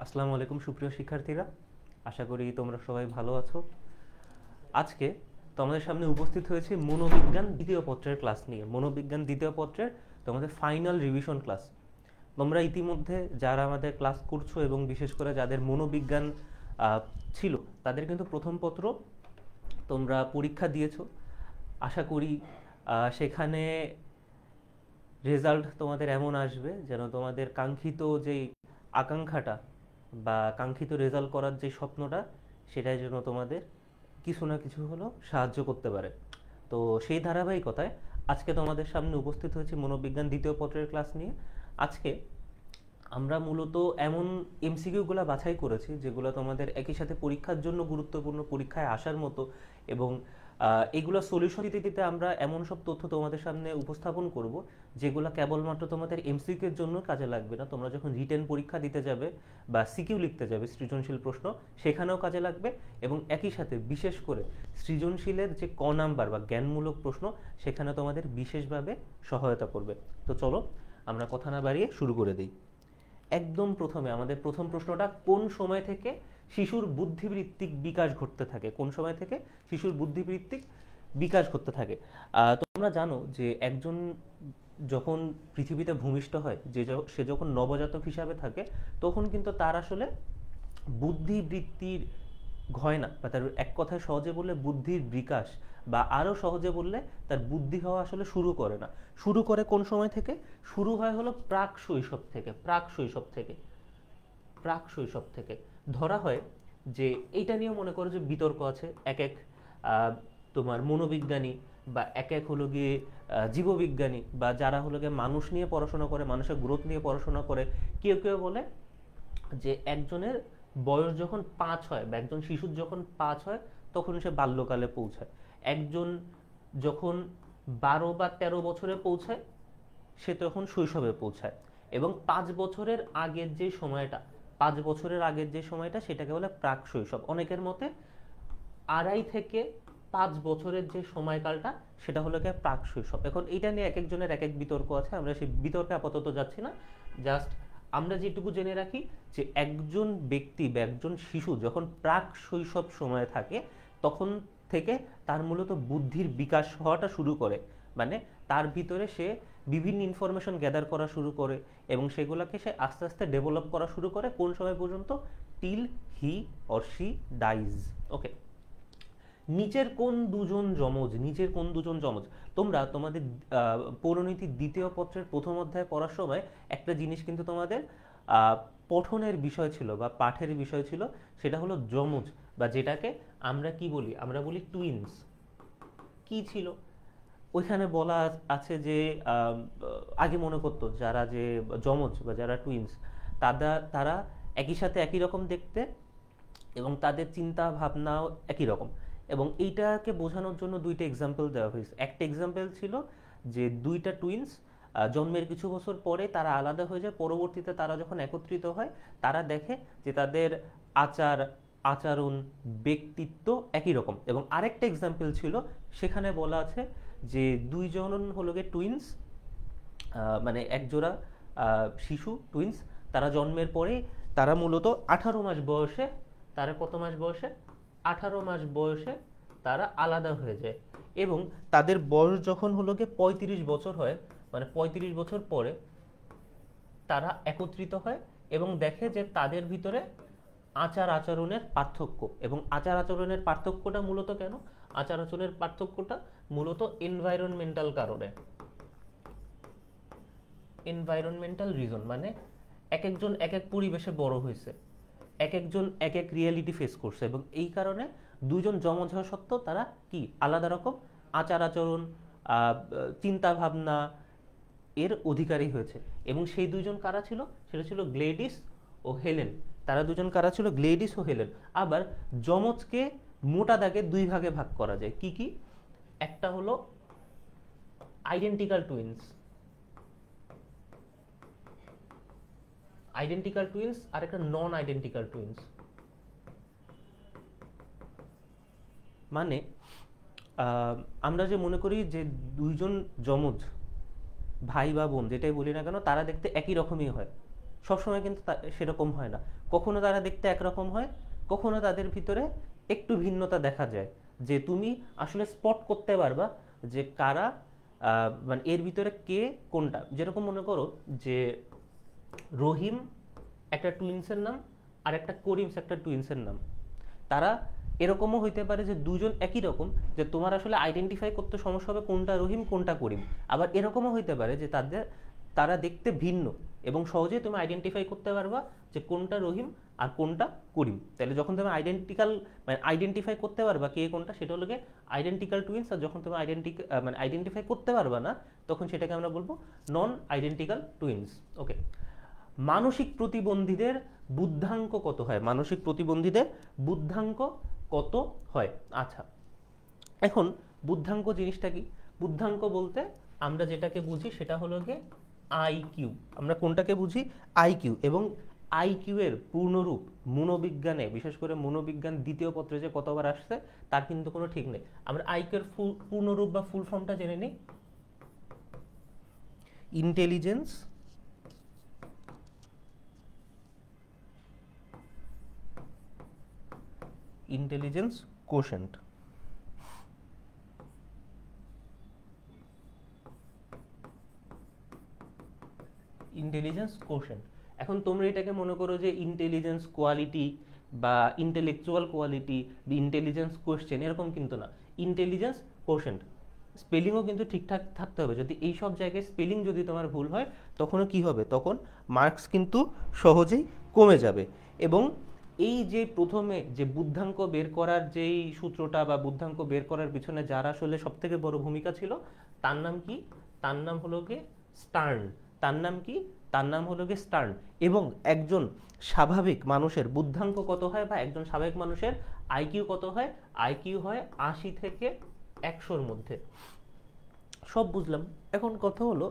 আসসালামু আলাইকুম সুপ্রিয় শিক্ষার্থীরা, আশা করি তোমরা সবাই ভালো আছো। আজকে তোমাদের সামনে উপস্থিত হয়েছে মনোবিজ্ঞান দ্বিতীয় পত্রের ক্লাস নিয়ে। মনোবিজ্ঞান দ্বিতীয় পত্রের তোমাদের ফাইনাল রিভিশন ক্লাস। তোমরা ইতিমধ্যে যারা আমাদের ক্লাস করছো এবং বিশেষ করে যাদের মনোবিজ্ঞান ছিল, তাদের কিন্তু প্রথম পত্র তোমরা পরীক্ষা দিয়েছো। আশা করি সেখানে রেজাল্ট তোমাদের এমন আসবে যেন তোমাদের কাঙ্ক্ষিত যেই আকাঙ্ক্ষাটা বা কাঙ্ক্ষিত রেজাল্ট করার যে স্বপ্নটা, সেটাই যেন তোমাদের কিছু না কিছু হলেও সাহায্য করতে পারে। তো সেই ধারাবাহিকতায় আজকে তোমাদের সামনে উপস্থিত হয়েছে মনোবিজ্ঞান দ্বিতীয় পত্রের ক্লাস নিয়ে। আজকে আমরা মূলত এমন এমসিকিউগুলো বাছাই করেছি যেগুলো তোমাদের একই সাথে পরীক্ষার জন্য গুরুত্বপূর্ণ, পরীক্ষায় আসার মতো, এবং এগুলো সলিউশন দিতে দিতে আমরা এমন সব তথ্য তোমাদের সামনে উপস্থাপন করব যেগুলো কেবলমাত্র তোমাদের এমসিকিউ এর জন্য কাজে লাগবে না, তোমরা যখন রিটেন পরীক্ষা দিতে যাবে বা সিকিউ লিখতে যাবে সৃজনশীল প্রশ্ন, সেখানেও কাজে লাগবে। এবং একই সাথে বিশেষ করে সৃজনশীলের যে নাম্বার বা জ্ঞানমূলক প্রশ্ন, সেখানে তোমাদের বিশেষভাবে সহায়তা করবে। তো চলো আমরা কথা না বাড়িয়ে শুরু করে দিই। একদম প্রথমে আমাদের প্রথম প্রশ্নটা, কোন সময় থেকে শিশুর বুদ্ধিবৃত্তিক বিকাশ ঘটতে থাকে? কোন সময় থেকে শিশুর বুদ্ধিবৃত্তিক বিকাশ ঘটতে থাকে? তোমরা জানো যে একজন যখন পৃথিবীতে ভূমিষ্ঠ হয়, সে যখন নবজাতক হিসাবে থাকে, তখন কিন্তু তার আসলে বুদ্ধিবৃত্তির হয় না, বা তার এক কথায় সহজে বললে বুদ্ধির বিকাশ, বা আরো সহজে বললে তার বুদ্ধি হওয়া আসলে শুরু করে না। শুরু করে কোন সময় থেকে? শুরু হয় হলো প্রাক শৈশব থেকে। প্রাক শৈশব থেকে ধরা হয় যে, এইটা নিয়ে মনে করো যে বিতর্ক আছে। এক এক তোমার মনোবিজ্ঞানী বা এক এক হলো গিয়ে জীববিজ্ঞানী, বা যারা হলো গিয়ে মানুষ নিয়ে পড়াশোনা করে, মানুষের গ্রোথ নিয়ে পড়াশোনা করে, কেউ কেউ বলে যে একজনের বয়স যখন 5 হয়, বা একজন শিশুর যখন 5 হয়, তখন সে বাল্যকালে পৌঁছায়। একজন যখন 12 বা 13 বছরে পৌঁছায়, সে তখন শৈশবে পৌঁছায়। এবং 5 বছরের আগের যে সময়টা, সেটাকে বলে প্রাক শৈশব। অনেকের মতে 2.5 থেকে 5 বছরের যে সময়কালটা, সেটা হলো গিয়ে প্রাক শৈশব। এখন এটা নিয়ে এক একজনের এক এক বিতর্ক আছে, আমরা সেই বিতর্কে আপাতত যাচ্ছি না। জাস্ট আমরা যেটুকু জেনে রাখি যে একজন ব্যক্তি বা একজন শিশু যখন প্রাক শৈশব সময়ে থাকে, তখন থেকে তার মূলত বুদ্ধির বিকাশ হওয়াটা শুরু করে। মানে তার ভিতরে সে বিভিন্ন ইনফরমেশন গ্যাদার করা শুরু করে, এবং সেগুলোকে সে আস্তে আস্তে ডেভেলপ করা শুরু করে। কোন সময় পর্যন্ত? Till he or she dies. Okay. নিচের কোন দুজন যমজ? তোমরা তোমাদের পৌরনীতি দ্বিতীয় পত্রের প্রথম অধ্যায় পড়ার সময় একটা জিনিস কিন্তু তোমাদের পঠনের বিষয় ছিল বা পাঠের বিষয় ছিল, সেটা হলো যমজ, বা যেটাকে আমরা কি বলি? আমরা বলি টুইনস। কি ছিল ওইখানে বলা আছে যে আগে মনে করতো যারা যে যমজ বা যারা টুইনস, তারা একই সাথে একই রকম দেখতে, এবং তাদের চিন্তা ভাবনাও একই রকম। এবং এইটাকে বোঝানোর জন্য দুইটা এক্সাম্পল দেওয়া হয়েছে। একটা এক্সাম্পল ছিল যে দুইটা টুইনস জন্মের কিছু বছর পরে তারা আলাদা হয়ে যায়, পরবর্তীতে তারা যখন একত্রিত হয়, তারা দেখে যে তাদের আচার আচরণ ব্যক্তিত্ব একই রকম। এবং আরেকটা এক্সাম্পল ছিল, সেখানে বলা আছে যে দুইজন হলো গিয়ে টুইনস, মানে এক জোড়া শিশু টুইনস, তারা জন্মের পরে তারা মূলত 18 মাস বয়সে, তারা কত মাস বয়সে? 18 মাস বয়সে তারা আলাদা হয়ে যায়। এবং তাদের বয়স যখন হলো গিয়ে 35 বছর হয়, মানে 35 বছর পরে তারা একত্রিত হয় এবং দেখে যে তাদের ভিতরে আচার আচরণের পার্থক্য। এবং আচার আচরণের পার্থক্যটা মূলত কেন? আচার আচরণের পার্থক্যটা মূলত এনভায়রনমেন্টাল কারণে, এনভায়রনমেন্টাল রিজন। মানে এক একজন এক এক পরিবেশে বড় হয়েছে, এক একজন এক এক রিয়েলিটি ফেস করছে, এবং এই কারণে দুজন যমজ হওয়া সত্ত্বেও তারা কি আলাদা রকম আচার আচরণ, চিন্তা ভাবনা এর অধিকারী হয়েছে। এবং সেই দুইজন কারা ছিল? সেটা ছিল গ্লেডিস ও হেলেন। তারা দুজন কারা ছিল? গ্লেডিস ও হেলেন। আবার যমজকে মোটা দাগে দুই ভাগে ভাগ করা যায়। কি কি? একটা হলো আইডেন্টিক্যাল টুইন্স, আর একটা নন আইডেন্টিক্যাল টুইন্স। মানে আমরা যে মনে করি যে দুইজন যমজ ভাই বা বোন, যেটাই বলি না কেন, তারা দেখতে একই রকমই হয়, সবসময় কিন্তু সেরকম হয় না। কখনো তারা দেখতে একরকম হয়, কখনো তাদের ভিতরে একটু ভিন্নতা দেখা যায়, যে তুমি আসলে স্পট করতে পারবা যে কারা মানে এর ভিতরে কে কোনটা। যেরকম মনে করো যে রহিম একটা টুইন্সের নাম, আর একটা করিমস একটা টুইন্সের নাম। তারা এরকমও হইতে পারে যে দুজন একই রকম, যে তোমার আসলে আইডেন্টিফাই করতে সমস্যা হবে কোনটা রহিম কোনটা করিম। আবার এরকমও হইতে পারে যে তারা দেখতে ভিন্ন, এবং সহজেই তুমি আইডেন্টিফাই করতে পারবা যে কোনটা রহিম আর কোনটা করিম। তাহলে যখন তুমি মানে আইডেন্টিফাই করতে পারবা কে কোনটা, সেটা হলো আইডেন্টিক্যাল টুইন্স। আর যখন তুমি মানে আইডেন্টিফাই করতে পারবা না, তখন সেটাকে আমরা বলবো নন আইডেন্টিক্যাল টুইন্স। ওকে, মানসিক প্রতিবন্ধীদের বুদ্ধাঙ্ক কত হয়? মানসিক প্রতিবন্ধীদের বুদ্ধাঙ্ক কত হয়? আচ্ছা, এখন বুদ্ধাঙ্ক জিনিসটা কি? বুদ্ধাঙ্ক বলতে আমরা যেটাকে বুঝি সেটা হলো গিয়ে আইকিউ। আমরা কোনটাকে বুঝি? আইকিউ। এবং আইকিউ এর পূর্ণরূপ মনোবিজ্ঞানে, বিশেষ করে মনোবিজ্ঞান দ্বিতীয় পত্রে যে কতবার আসছে তার কিন্তু কোনো ঠিক নেই। আমরা আইকিউ এর পূর্ণরূপ বা ফুল ফর্মটা জেনে নিই। Intelligence intelligence quotient. Intelligence quotient. এখন তোমরা এটাকে মনে করো যে ইন্টেলিজেন্স কোয়ালিটি বা ইন্টেলেকচুয়াল কোয়ালিটি বা ইন্টেলিজেন্স কোশ্চেন, এরকম কিন্তু না। Intelligence quotient. স্পেলিংও কিন্তু ঠিকঠাক থাকতে হবে। যদি এই সব জায়গায় স্পেলিং যদি তোমার ভুল হয়, তখনও কি হবে? তখন মার্কস কিন্তু সহজেই কমে যাবে। এবং এই যে প্রথমে যে বুদ্ধাঙ্ক বের করার যেই সূত্রটা বা বুদ্ধাঙ্ক বের করার পিছনে যার আসলে সব থেকে বড় ভূমিকা ছিল, তার নাম কি? তার নাম হলো গিয়ে স্টার্ন। তার নাম কি? তার নাম হলো গিয়ে স্টার্ন। এবং একজন স্বাভাবিক মানুষের বুদ্ধাঙ্ক কত হয়, বা একজন স্বাভাবিক মানুষের আইকিউ কত হয়? আইকিউ হয় 80 থেকে 100-র মধ্যে। সব বুঝলাম। এখন কথা হলো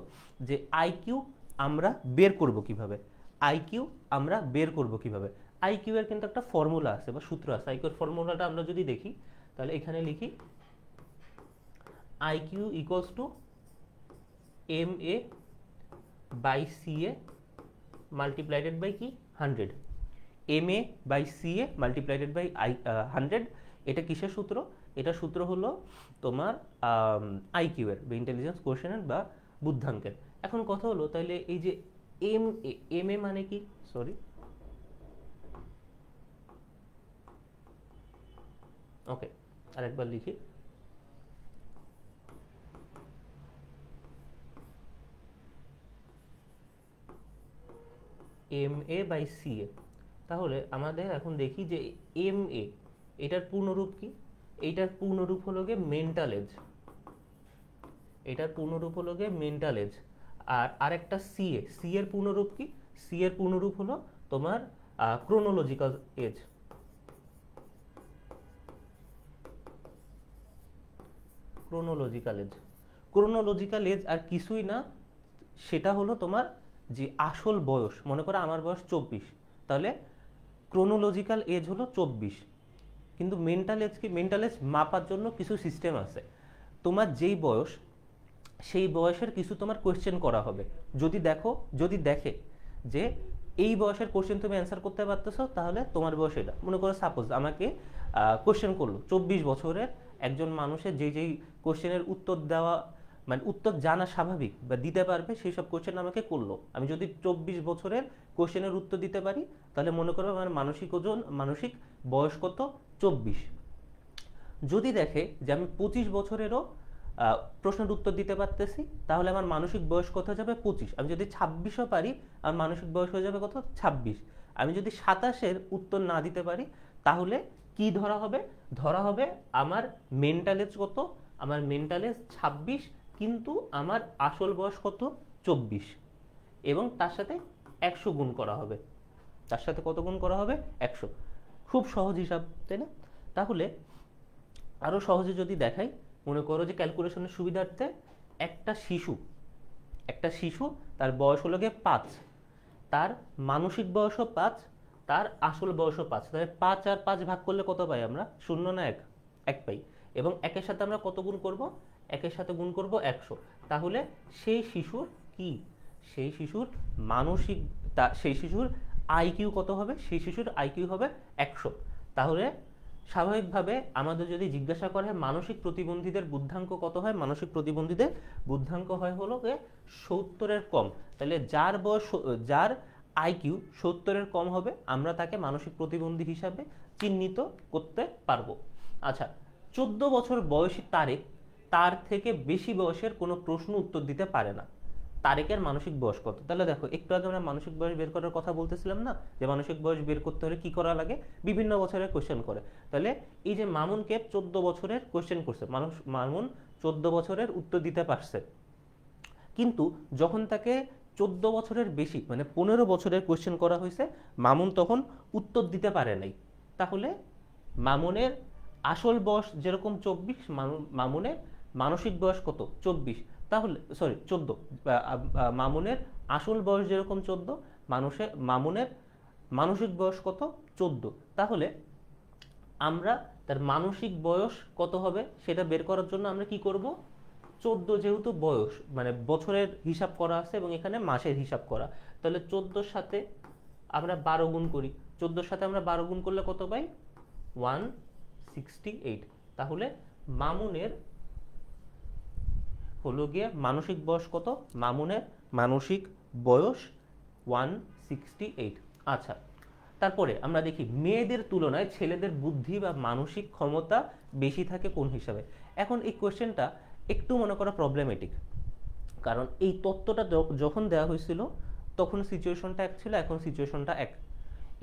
যে আইকিউ আমরা বের করব কিভাবে? আইকিউ আমরা বের করব কিভাবে? আইকিউ এর কিন্তু একটা ফর্মুলা আছে বা সূত্র আছে। আইকিউ এর ফর্মুলাটা আমরা যদি দেখি, তাহলে এখানে লিখি IQ equals to MA by CA multiplied by কি? 100। MA by CA multiplied by 100। এটা কিসের সূত্র? এটা সূত্র হলো তোমার আইকিউ এর বা ইন্টেলিজেন্স কোয়েশ্চেনের বা বুদ্ধাঙ্কের। এখন কথা হলো তাহলে এই যে MA মানে কি? সরি, ওকে, আরেকবার লিখি। MA by CA। তাহলে আমাদের এখন দেখি যে MA এটার পূর্ণরূপ কি? এইটার পূর্ণরূপ হলো গিয়ে মেন্টাল এজ। এটার পূর্ণরূপ হলো গিয়ে মেন্টাল এজ। আর আরেকটা সি এর পূর্ণরূপ কি? সি এর পূর্ণরূপ হলো তোমার chronological age. Chronological age. Chronological age আর কিছুই না, সেটা হলো তোমার যে আসল বয়স। মনে করো আমার বয়স 24, তাহলে ক্রোনোলজিক্যাল এজ হলো 24। কিন্তু মেন্টাল এজ কি? মেন্টাল এজ মাপার জন্য কিছু সিস্টেম আছে। তোমার যেই বয়স, সেই বয়সের কিছু তোমার কোয়েশ্চেন করা হবে। যদি দেখে যে এই বয়সের কোশ্চেন তুমি অ্যান্সার করতে পারতেছো, তাহলে তোমার বয়স এটা। মনে করো সাপোজ আমাকে কোশ্চেন করলো 24 বছরের একজন মানুষের যেই কোশ্চেনের উত্তর দেওয়া মানে উত্তর জানা স্বাভাবিক বা দিতে পারবে, সেই সব কোশ্চেন আমাকে করলো। আমি যদি 24 বছরের কোশ্চেনের উত্তর দিতে পারি, তাহলে মনে করো আমার মানসিক বয়স কত? 24। যদি দেখে যে আমি 25 বছরেরও প্রশ্নের উত্তর দিতে পারতেছি, তাহলে আমার মানসিক বয়স কত হয়ে যাবে? 25। আমি যদি 26ও পারি, আমার মানসিক বয়স হয়ে যাবে কত? 26। আমি যদি 27-এর উত্তর না দিতে পারি, তাহলে কি ধরা হবে? ধরা হবে আমার মেন্টাল এজ কত? আমার মেন্টাল এজ 26, কিন্তু আমার আসল বয়স কত? 24। এবং তার সাথে 100 গুণ করা হবে। তার সাথে কত গুণ করা হবে? 100। খুব সহজ হিসাব, তাই না? তাহলে আরো সহজে যদি দেখাই, মনে করো যে ক্যালকুলেশনের সুবিধার্থে একটা শিশু তার বয়স হলো গিয়ে 5, তার মানসিক বয়সও 5, তার আসল বয়সও 5। তাহলে 5 আর 5 ভাগ করলে কত পাই আমরা? 0 না 1? 1 পাই। এবং একের সাথে আমরা কত গুণ করব? একের সাথে গুণ করব 100। তাহলে সেই শিশুর কি? সেই শিশুর মানসিক তা সেই শিশুর আইকিউ কত হবে? সেই শিশুর আইকিউ হবে 100। তাহলে স্বাভাবিকভাবে আমাদের যদি জিজ্ঞাসা করে মানসিক প্রতিবন্ধীদের বুদ্ধাঙ্ক কত হয়, মানসিক প্রতিবন্ধীদের বুদ্ধাঙ্ক হয় হলো 70-এর কম। তাহলে যার বয়স, যার আইকিউ 70-এর কম হবে, আমরা তাকে মানসিক প্রতিবন্ধী হিসাবে চিহ্নিত করতে পারবো। আচ্ছা, 14 বছর বয়সী তারেক তার থেকে বেশি বয়সের কোনো প্রশ্ন উত্তর দিতে পারে না। তারেকের মানসিক বয়স কত? তাহলে দেখো, একটু আগে আমরা মানসিক বয়স বের করার কথা বলতেছিলাম না, যে মানসিক বয়স বের করতে হলে কি করা লাগে, বিভিন্ন বছরের কোশ্চেন করে। তাহলে এই যে মামুনকে 14 বছরের কোশ্চেন করছে, মামুন 14 বছরের উত্তর দিতে পারছে, কিন্তু যখন তাকে 14 বছরের বেশি মানে 15 বছরের কোশ্চেন করা হয়েছে, মামুন তখন উত্তর দিতে পারে নাই। তাহলে মামুনের আসল বয়স যেরকম 24, মামুনের মানসিক বয়স কত? 24। তাহলে সরি 14, মামুনের আসল বয়স যেরকম 14, মামুনের মানসিক বয়স কত? 14। তাহলে আমরা তার মানসিক বয়স কত হবে সেটা বের করার জন্য আমরা কি করব? 14 যেহেতু বয়স মানে বছরের হিসাব করা আছে এবং এখানে মাসের হিসাব করা, তাহলে 14-র সাথে আমরা 12 গুণ করি। 14-র সাথে আমরা 12 গুণ করলে কত পাই? 168। তাহলে মামুনের হলো গিয়ে মানসিক বয়স কত? মামুনের মানসিক বয়স 168। আচ্ছা, তারপরে আমরা দেখি মেয়েদের তুলনায় ছেলেদের বুদ্ধি বা মানসিক ক্ষমতা বেশি থাকে কোন হিসাবে। এখন এই কোয়েশ্চেনটা একটু মনে করা প্রবলেমেটিক, কারণ এই তত্ত্বটা যখন দেওয়া হয়েছিল তখন সিচুয়েশনটা এক ছিল, এখন সিচুয়েশনটা এক,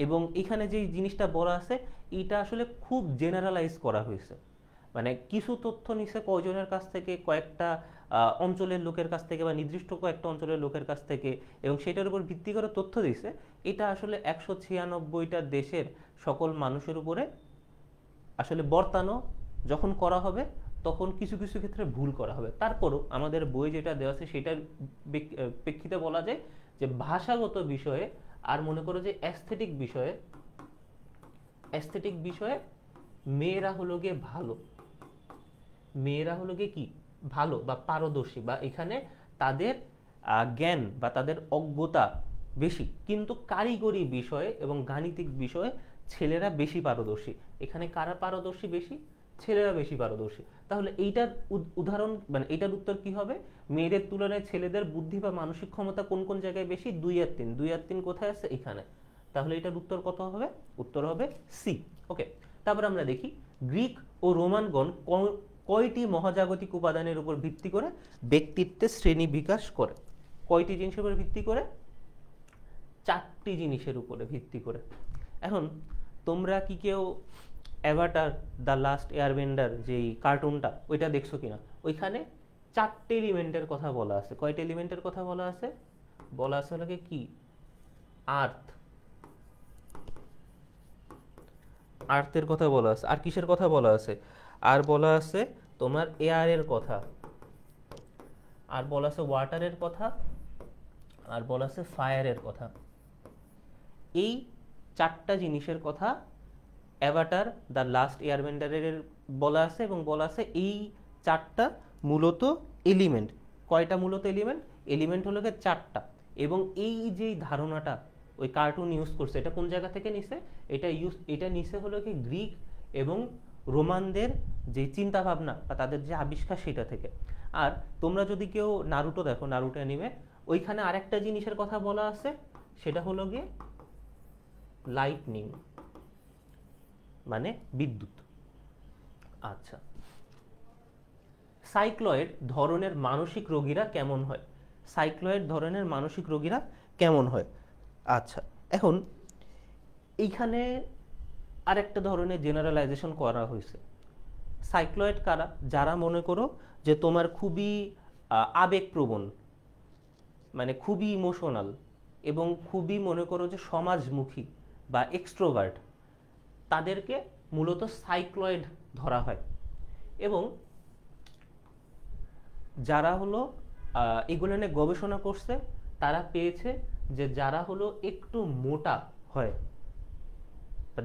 এবং এখানে যে জিনিসটা বলা আছে এটা আসলে খুব জেনারেলাইজ করা হয়েছে। মানে কিছু তথ্য নিছে কয়জনের কাছ থেকে, কয়েকটা অঞ্চলের লোকের কাছ থেকে বা নির্দিষ্ট কয়েকটা অঞ্চলের লোকের কাছ থেকে, এবং সেটার উপর ভিত্তি করে তথ্য দিছে। এটা আসলে 196টা দেশের সকল মানুষের উপরে আসলে বর্তানো যখন করা হবে তখন কিছু কিছু ক্ষেত্রে ভুল করা হবে। তারপরও আমাদের বই যেটা দেওয়া আছে সেটার প্রেক্ষিতে বলা যায় যে ভাষাগত বিষয়ে আর মনে করো যে অ্যাস্থেটিক বিষয়ে মেয়েরা হলো গিয়ে ভালো, মেয়েরা হলো গিয়ে কি ভালো বা পারদর্শী, বা এখানে তাদের জ্ঞান বা তাদের অজ্ঞতা বেশি, কিন্তু কারিগরি বিষয়ে এবং গাণিতিক বিষয়ে ছেলেরা বেশি পারদর্শী। এখানে কারা পারদর্শী বেশি? ছেলেরা বেশি পারদর্শী। তাহলে এইটার উদাহরণ মানে এইটার উত্তর কি হবে? মেয়েদের তুলনায় ছেলেদের বুদ্ধি বা মানসিক ক্ষমতা কোন কোন জায়গায় বেশি? 2 আর 3। 2 আর 3 কোথায় আছে? এখানে। তাহলে এটার উত্তর কত হবে? উত্তর হবে সি। ওকে, তারপর আমরা দেখি গ্রিক ও রোমানগণ কয়টি মহাজাগতিক উপাদানের উপর ভিত্তি করে ব্যক্তিত্বের শ্রেণী বিকাশ করে? কয়টি জিনিসের উপর ভিত্তি করে? 4টি জিনিসের উপরে ভিত্তি করে। এখন তোমরা কি কেউ অ্যাভাটার দ্য লাস্ট এয়ারবেন্ডার যেই কার্টুনটা ওইটা দেখছো কিনা? ওইখানে 4টে এলিমেন্টের কথা বলা আছে। কয়টা এলিমেন্টের কথা বলা আছে? বলা আছে হলো কি? আর্থের কথা বলা আছে। আর কিসের কথা বলা আছে? আর বলা আছে তোমার এয়ারের কথা, আর বলা আছে ওয়াটারের কথা, আর বলা আছে ফায়ারের কথা। এই 4টা জিনিসের কথা অ্যাভাটার দ্য লাস্ট এয়ারবেন্ডারের বলা আছে, এবং বলা আছে এই 4টা মূলত এলিমেন্ট। কয়টা মূলত এলিমেন্ট? এলিমেন্ট হলো 4টা। এবং এই যে ধারণাটা ওই কার্টুন ইউজ করছে, এটা কোন জায়গা থেকে নিছে? এটা নিছে হলো কি গ্রিক এবং রোমানদের যে চিন্তা ভাবনা বা তাদের যে আবিষ্কার সেটা থেকে। আর তোমরা যদি কেউ নারুটো দেখো, নারুটো অ্যানিমে, ওইখানে আরেকটা জিনিসের কথা বলা আছে, সেটা হলো গিয়ে লাইটনিং মানে বিদ্যুৎ। আচ্ছা, সাইক্লয়েড ধরনের মানসিক রোগীরা কেমন হয়? সাইক্লয়েড ধরনের মানসিক রোগীরা কেমন হয়? আচ্ছা, এখন এইখানে আরেকটা ধরনের জেনারেলাইজেশন করা হয়েছে। সাইক্লয়েড কারা? যারা মনে করো যে তোমার খুবই আবেগপ্রবণ, মানে খুবই ইমোশনাল এবং খুবই মনে করো যে সমাজমুখী বা এক্সট্রোভার্ট, তাদেরকে মূলত সাইক্লয়েড ধরা হয়। এবং যারা হলো এগুলো নিয়ে গবেষণা করছে তারা পেয়েছে যে যারা হলো একটু মোটা হয়,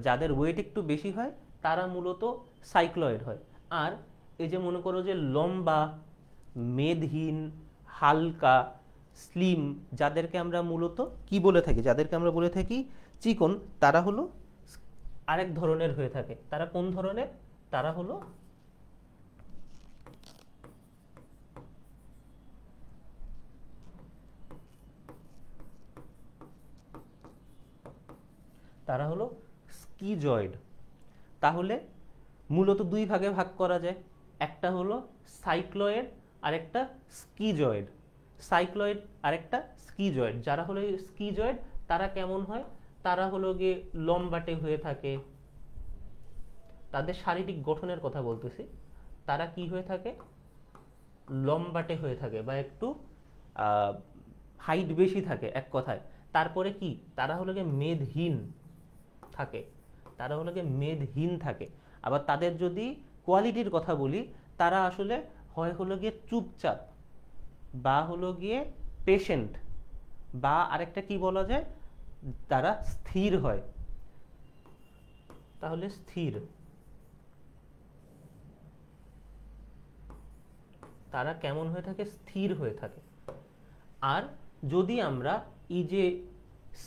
যাদের ওয়েট একটু বেশি হয়, তারা মূলত সাইক্লয়েড হয়। আর এই যে মনে করো যে লম্বা, মেদহীন, হালকা, স্লিম, যাদেরকে আমরা মূলত কি বলে থাকি, যাদেরকে আমরা বলে থাকি চিকন, তারা হলো আরেক ধরনের হয়ে থাকে। তারা কোন ধরনের? তারা হলো তারা হলো স্কিজয়েড। তাহলে মূলত দুই ভাগে ভাগ করা যায়, একটা হলো সাইক্লয়েড আর একটা স্কিজয়েড। সাইক্লয়েড আর একটা স্কিজয়েড। যারা হলো স্কিজয়েড তারা কেমন হয়? তারা হলো গিয়ে লম্বাটে হয়ে থাকে। তাদের শারীরিক গঠনের কথা বলতেছি। তারা কি হয়ে থাকে? লম্বাটে হয়ে থাকে বা একটু হাইট বেশি থাকে এক কথায়। তারপরে কি? তারা হলো গিয়ে মেদহীন থাকে। তারা হলো গিয়ে মেদহীন থাকে। আবার তাদের যদি কোয়ালিটির কথা বলি, তারা আসলে হয় হলো গিয়ে চুপচাপ, বা হলো গিয়ে পেশেন্ট, বা আরেকটা কি বলা যায়, তারা স্থির হয়। তাহলে স্থির, তারা কেমন হয়ে থাকে? স্থির হয়ে থাকে। আর যদি আমরা এই যে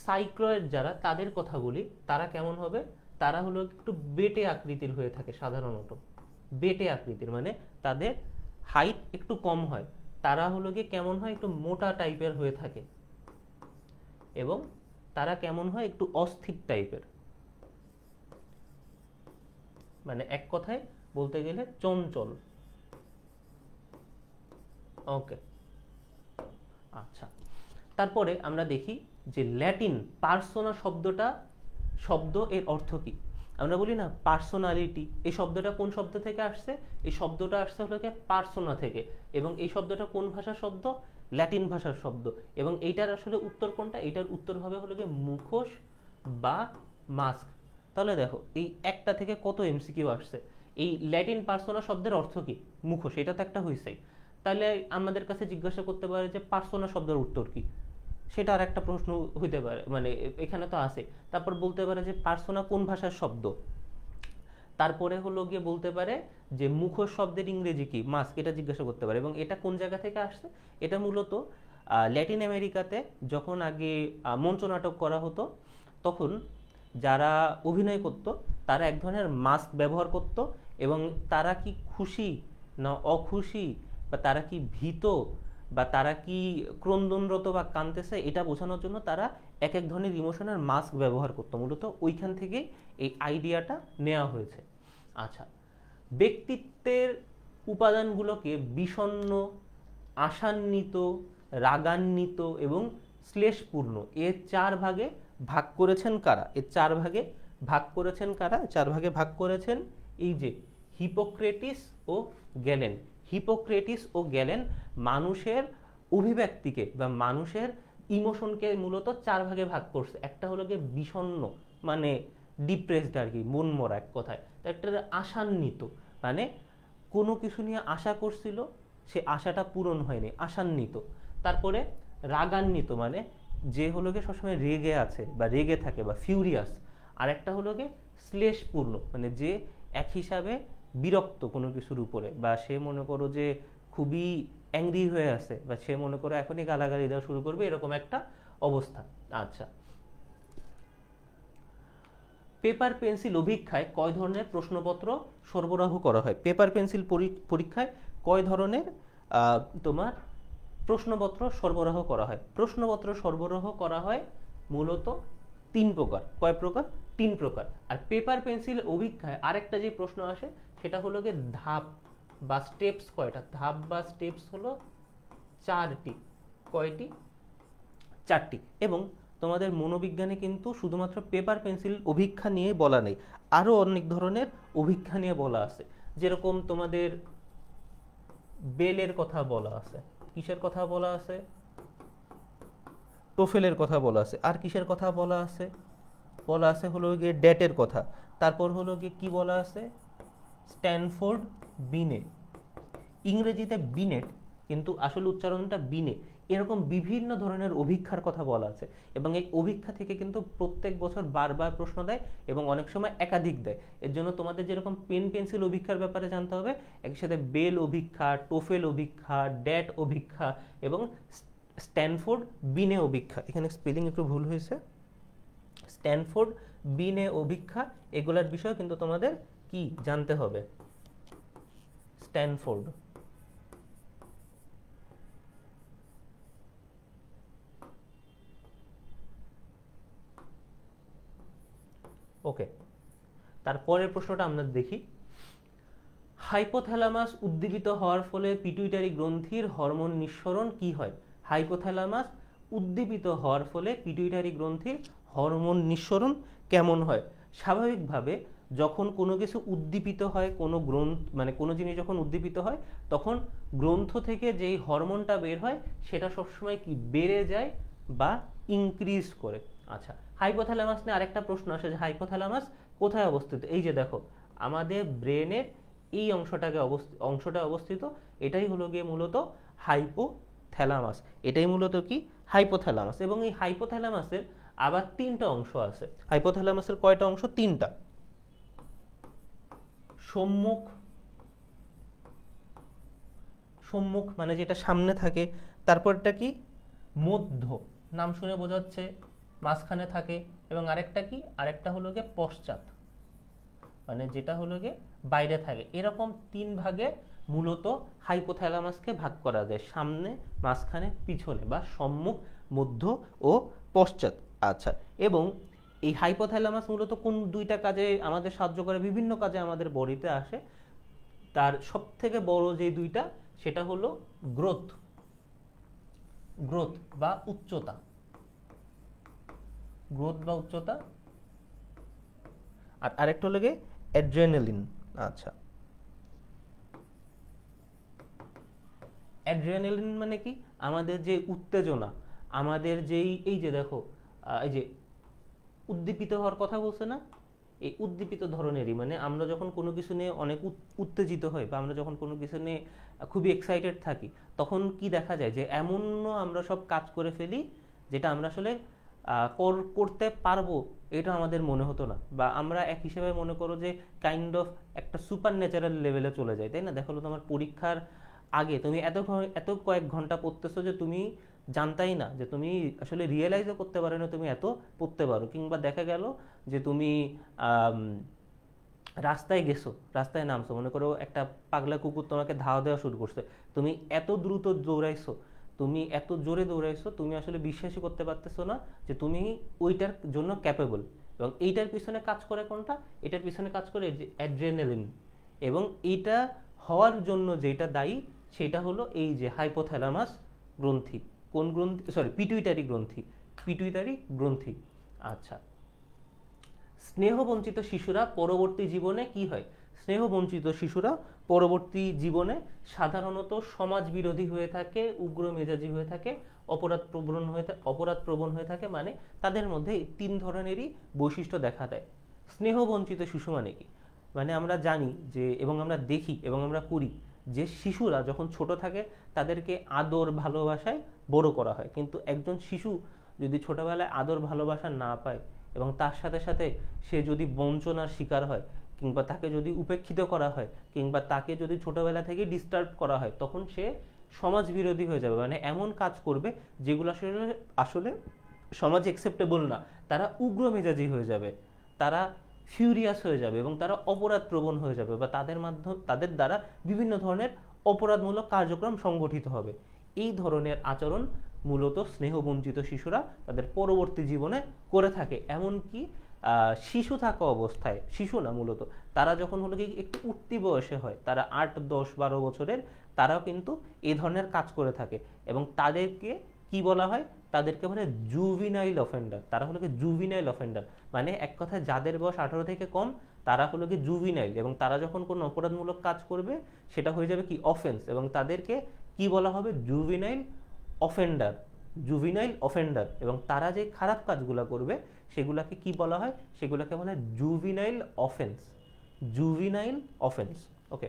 সাইক্লয়েড যারা, তাদের কথা বলি, তারা কেমন হবে? তারা হলো একটু বেটে আকৃতির হয়ে থাকে সাধারণত। বেটে আকৃতির মানে তাদের হাইট একটু কম হয়। তারা হলো গিয়ে কেমন হয়? একটু মোটা টাইপের হয়ে থাকে। এবং তারা কেমন হয়? একটু অস্থির টাইপের, মানে এক কথায় বলতে গেলে চঞ্চল। ওকে, আচ্ছা। তারপরে আমরা দেখি যে ল্যাটিন পার্সোনা শব্দ এর অর্থ কি? আমরা বলি না পার্সোনালিটি, এই শব্দটা কোন শব্দ থেকে আসছে? এই শব্দটা আসছে হলো কি পার্সোনা থেকে। এবং এই শব্দটা কোন ভাষার শব্দ? ল্যাটিন ভাষার শব্দ। এবং এইটার আসলে উত্তর কোনটা? এইটার উত্তর হবে হলো কি মুখোশ বা মাস্ক। তাহলে দেখো এই একটা থেকে কত এমসিকিউ আসছে। এই ল্যাটিন পার্সোনা শব্দের অর্থ কি? মুখোশ, এটা তো একটা হইছেই। তাহলে আমাদের কাছে জিজ্ঞাসা করতে পারে যে পার্সোনা শব্দের উত্তর কি? সেটা আর একটা প্রশ্ন হইতে পারে, মানে এখানে তো আছে। তারপর বলতে পারে যে পার্সোনা কোন ভাষার শব্দ। তারপরে হলো গিয়ে বলতে পারে যে মুখোশ শব্দের ইংরেজি কি? মাস্ক, এটা জিজ্ঞাসা করতে পারে। এবং এটা কোন জায়গা থেকে আসছে? এটা মূলত ল্যাটিন আমেরিকাতে যখন আগে মঞ্চনাটক করা হতো, তখন যারা অভিনয় করত তারা এক ধরনের মাস্ক ব্যবহার করত। এবং তারা কি খুশি না অখুশি, বা তারা কি ভীত, বা তারা কি ক্রন্দনরত বা কাঁদতেছে, এটা বোঝানোর জন্য তারা এক এক ধরনের ইমোশনের মাস্ক ব্যবহার করতো। মূলত ওইখান থেকেই এই আইডিয়াটা নেওয়া হয়েছে। আচ্ছা, ব্যক্তিত্বের উপাদানগুলোকে বিষণ্ণ, আশান্বিত, রাগান্বিত এবং শ্লেষপূর্ণ এর চার ভাগে ভাগ করেছেন কারা? এর চার ভাগে ভাগ করেছেন কারা? চার ভাগে ভাগ করেছেন এই যে হিপোক্রেটিস ও গ্যালেন। হিপোক্রেটিস ও গ্যালেন মানুষের অভিব্যক্তিকে বা মানুষের ইমোশনকে মূলত চার ভাগে ভাগ করছে। একটা হলো গিয়ে বিষণ্ণ, মানে ডিপ্রেসড আর কি, মন মরা এক কথায়। একটা আশান্বিত, মানে কোনো কিছু নিয়ে আশা করছিল, সে আশাটা পূরণ হয়নি, আশান্বিত। তারপরে রাগান্বিত, মানে যে হলো গিয়ে সবসময় রেগে আছে বা রেগে থাকে বা ফিউরিয়াস। আর একটা হলো গিয়ে শ্লেষপূর্ণ, মানে যে এক হিসাবে বিরক্ত কোনো কিছুর উপরে, বা সে মনে করো যে খুবই অ্যাংরি হয়ে আছে, বা সে মনে করো এখনই গালাগালি দেওয়া শুরু করবে, এরকম একটা অবস্থা। আচ্ছা, পেপার পেন্সিল অভিক্ষায় কয় ধরনের প্রশ্নপত্র সরবরাহ করা হয়? পেপার পেন্সিল পরীক্ষায় কয় ধরনের তোমার প্রশ্নপত্র সরবরাহ করা হয়? প্রশ্নপত্র সরবরাহ করা হয় মূলত তিন প্রকার। কয় প্রকার? তিন প্রকার। আর পেপার পেন্সিল অভিক্ষায় আরেকটা যে প্রশ্ন আসে সেটা হলো গিয়ে ধাপ বা স্টেপস কয়টা? ধাপ বা স্টেপস হলো চারটি। কয়টি? চারটি। এবং তোমাদের মনোবিজ্ঞানে কিন্তু শুধুমাত্র পেপার পেন্সিল অভিক্ষা নিয়ে বলা নেই, আরো অনেক ধরনের অভিক্ষা নিয়ে বলা আছে। যেরকম তোমাদের বেলের কথা বলা আছে, কিসের কথা বলা আছে? টোফেলের কথা বলা আছে। আর কিসের কথা বলা আছে? বলা আছে হলো গিয়ে ডেটের কথা। তারপর হলো গিয়ে কি বলা আছে? স্ট্যানফোর্ড বিনে, ইংরেজিতে বিনেট কিন্তু আসল উচ্চারণটা বিনে। এরকম বিভিন্ন ধরনের অভিক্ষার কথা বলা আছে। এবং এই অভিক্ষা থেকে কিন্তু প্রত্যেক বছর বারবার প্রশ্ন দেয় এবং অনেক সময় একাধিক দেয়। এর জন্য তোমাদের যেরকম পেন পেন্সিল অভিক্ষার ব্যাপারে জানতে হবে, একই সাথে বেল অভিক্ষা, টোফেল অভিক্ষা, ড্যাট অভিক্ষা এবং স্ট্যানফোর্ড বিনে অভিক্ষা, এখানে স্পেলিং একটু ভুল হয়েছে, স্ট্যানফোর্ড বিনে অভিক্ষা, এগুলার বিষয় কিন্তু তোমাদের কি জানতে হবে। স্ট্যানফোর্ড, ওকে। তারপরের প্রশ্নটা আমরা দেখি, হাইপোথ্যালামাস উদ্দীপিত হওয়ার ফলে পিটুইটারি গ্রন্থির হরমোন নিঃসরণ কি হয়? হাইপোথ্যালামাস উদ্দীপিত হওয়ার ফলে পিটুইটারি গ্রন্থির হরমোন নিঃসরণ কেমন হয়? স্বাভাবিকভাবে যখন কোনো কিছু উদ্দীপিত হয়, কোনো গ্রন্থ মানে কোনো জিনিস যখন উদ্দীপিত হয়, তখন গ্রন্থ থেকে যেই হরমোনটা বের হয় সেটা সবসময় কি বেড়ে যায় বা ইনক্রিজ করে। আচ্ছা, হাইপোথ্যালামাস নিয়ে আরেকটা প্রশ্ন আসে যে হাইপোথ্যালামাস কোথায় অবস্থিত? এই যে দেখো, আমাদের ব্রেনের এই অংশটা অবস্থিত, এটাই হলো গিয়ে মূলত হাইপোথ্যালামাস। এটাই মূলত কি হাইপোথ্যালামাস। এবং এই হাইপোথ্যালামাসের আবার তিনটা অংশ আছে। হাইপোথ্যালামাসের কয়টা অংশ? তিনটা। সম্মুখ, সম্মুখ মানে যেটা সামনে থাকে। তারপরটা কি? মধ্য, নাম শুনে বোঝাচ্ছে মাঝখানে থাকে। এবং আরেকটা কি? আরেকটা হলো গিয়ে পশ্চাৎ, মানে যেটা হলো গিয়ে বাইরে থাকে। এরকম তিন ভাগে মূলত হাইপোথ্যালামাসকে ভাগ করা যায়, সামনে, মাঝখানে, পিছনে, বা সম্মুখ, মধ্য ও পশ্চাৎ। আচ্ছা, এবং এই হাইপোথ্যালামাস মূলত কোন দুইটা কাজে আমাদের সাহায্য করে? বিভিন্ন কাজে আমাদের বডিতে আসে। তার সব থেকে বড় যে দুইটা, সেটা হলো গ্রোথ, গ্রোথ বা উচ্চতা, গ্রোথ বা উচ্চতা। আর আরেকটা হলো গিয়ে অ্যাড্রেনালিন। আচ্ছা, অ্যাড্রেনালিন মানে কি? আমাদের যে উত্তেজনা, আমাদের যেই এই যে দেখো, এই যে উদ্দীপিত হওয়ার কথা বলছে না, এই উদ্দীপিত ধরনেরই, মানে আমরা যখন কোনো কিছু নিয়ে অনেক উত্তেজিত হই বা আমরা যখন কোনো কিছু নিয়ে খুবই এক্সাইটেড থাকি, তখন কি দেখা যায় যে এমনও আমরা সব কাজ করে ফেলি যেটা আমরা আসলে করতে পারবো এটা আমাদের মনে হতো না, বা আমরা এক হিসেবে মনে করো যে কাইন্ড অফ একটা সুপার ন্যাচারাল লেভেলে চলে যায়, তাই না? দেখো তোমার পরীক্ষার আগে তুমি এত কয়েক ঘন্টা পড়তেছো যে তুমি জানতাই না, যে তুমি আসলে রিয়েলাইজও করতে পারো না তুমি এত পড়তে পারো। কিংবা দেখা গেল যে তুমি রাস্তায় গেছো, রাস্তায় নামছো, মনে করো একটা পাগলা কুকুর তোমাকে ধাওয়া দেওয়া শুরু করছে, তুমি এত দ্রুত দৌড়াইছো, তুমি এত জোরে দৌড়াইছো, তুমি আসলে বিশ্বাসই করতে পারতেছো না যে তুমি ওইটার জন্য ক্যাপেবল। এবং এইটার পিছনে কাজ করে কোনটা? এটার পিছনে কাজ করে অ্যাড্রেনালিন। এবং এইটা হওয়ার জন্য যেটা দায়ী সেটা হলো এই যে হাইপোথ্যালামাস গ্রন্থি। কোন গ্রন্থি? সরি, পিটুইটারি গ্রন্থি, পিটুইটারি গ্রন্থি। আচ্ছা, স্নেহবঞ্চিত শিশুরা পরবর্তী জীবনে কি হয়? স্নেহবঞ্চিত শিশুরা পরবর্তী জীবনে সাধারণত সমাজ বিরোধী হয়ে থাকে, উগ্র মেজাজি হয়ে থাকে, অপরাধপ্রবণ হয়ে থাকে। মানে তাদের মধ্যে এই তিন ধরনেরই বৈশিষ্ট্য দেখা দেয়। স্নেহবঞ্চিত শিশু মানে কি? মানে আমরা জানি যে, এবং আমরা দেখি এবং আমরা করি যে শিশুরা যখন ছোট থাকে তাদেরকে আদর ভালোবাসায় বড় করা হয়। কিন্তু একজন শিশু যদি ছোটবেলায় আদর ভালোবাসা না পায় এবং তার সাথে সাথে সে যদি বঞ্চনার শিকার হয়, কিংবা তাকে যদি উপেক্ষিত করা হয়, কিংবা তাকে যদি ছোটবেলা থেকে ডিস্টার্ব করা হয়, তখন সে সমাজ বিরোধী হয়ে যাবে। মানে এমন কাজ করবে যেগুলো আসলে আসলে সমাজে অ্যাকসেপ্টেবল না। তারা উগ্র মেজাজি হয়ে যাবে, তারা ফিউরিয়াস হয়ে যাবে, এবং তারা অপরাধ প্রবণ হয়ে যাবে, বা তাদের দ্বারা বিভিন্ন ধরনের অপরাধমূলক কার্যক্রম সংগঠিত হবে। এই ধরনের আচরণ মূলত স্নেহবঞ্চিত শিশুরা তাদের পরবর্তী জীবনে করে থাকে। এমনকি শিশু থাকা অবস্থায়, শিশু না মূলত, তারা যখন হলো কি একটু উঠতি বয়সে হয়, তারা 8, 10, 12 বছরের, তারাও কিন্তু এই ধরনের কাজ করে থাকে। এবং তাদেরকে কি বলা হয়? তাদেরকে বলে জুভিনাইল অফেন্ডার। তারা হলো কি জুভিনাইল অফেন্ডার, মানে এক কথায় যাদের বয়স 18 থেকে কম তারা হলো কি জুভিনাইল। এবং তারা যখন কোনো অপরাধমূলক কাজ করবে সেটা হয়ে যাবে কি অফেন্স, এবং তাদেরকে কি বলা হবে? Juvenile offender, juvenile offender. এবং তারা যে খারাপ কাজগুলো করবে সেগুলোকে কি বলা হয়? সেগুলোকে বলা হয় জুভিনাইল অফেন্স, জুভিনাইল অফেন্স। ওকে,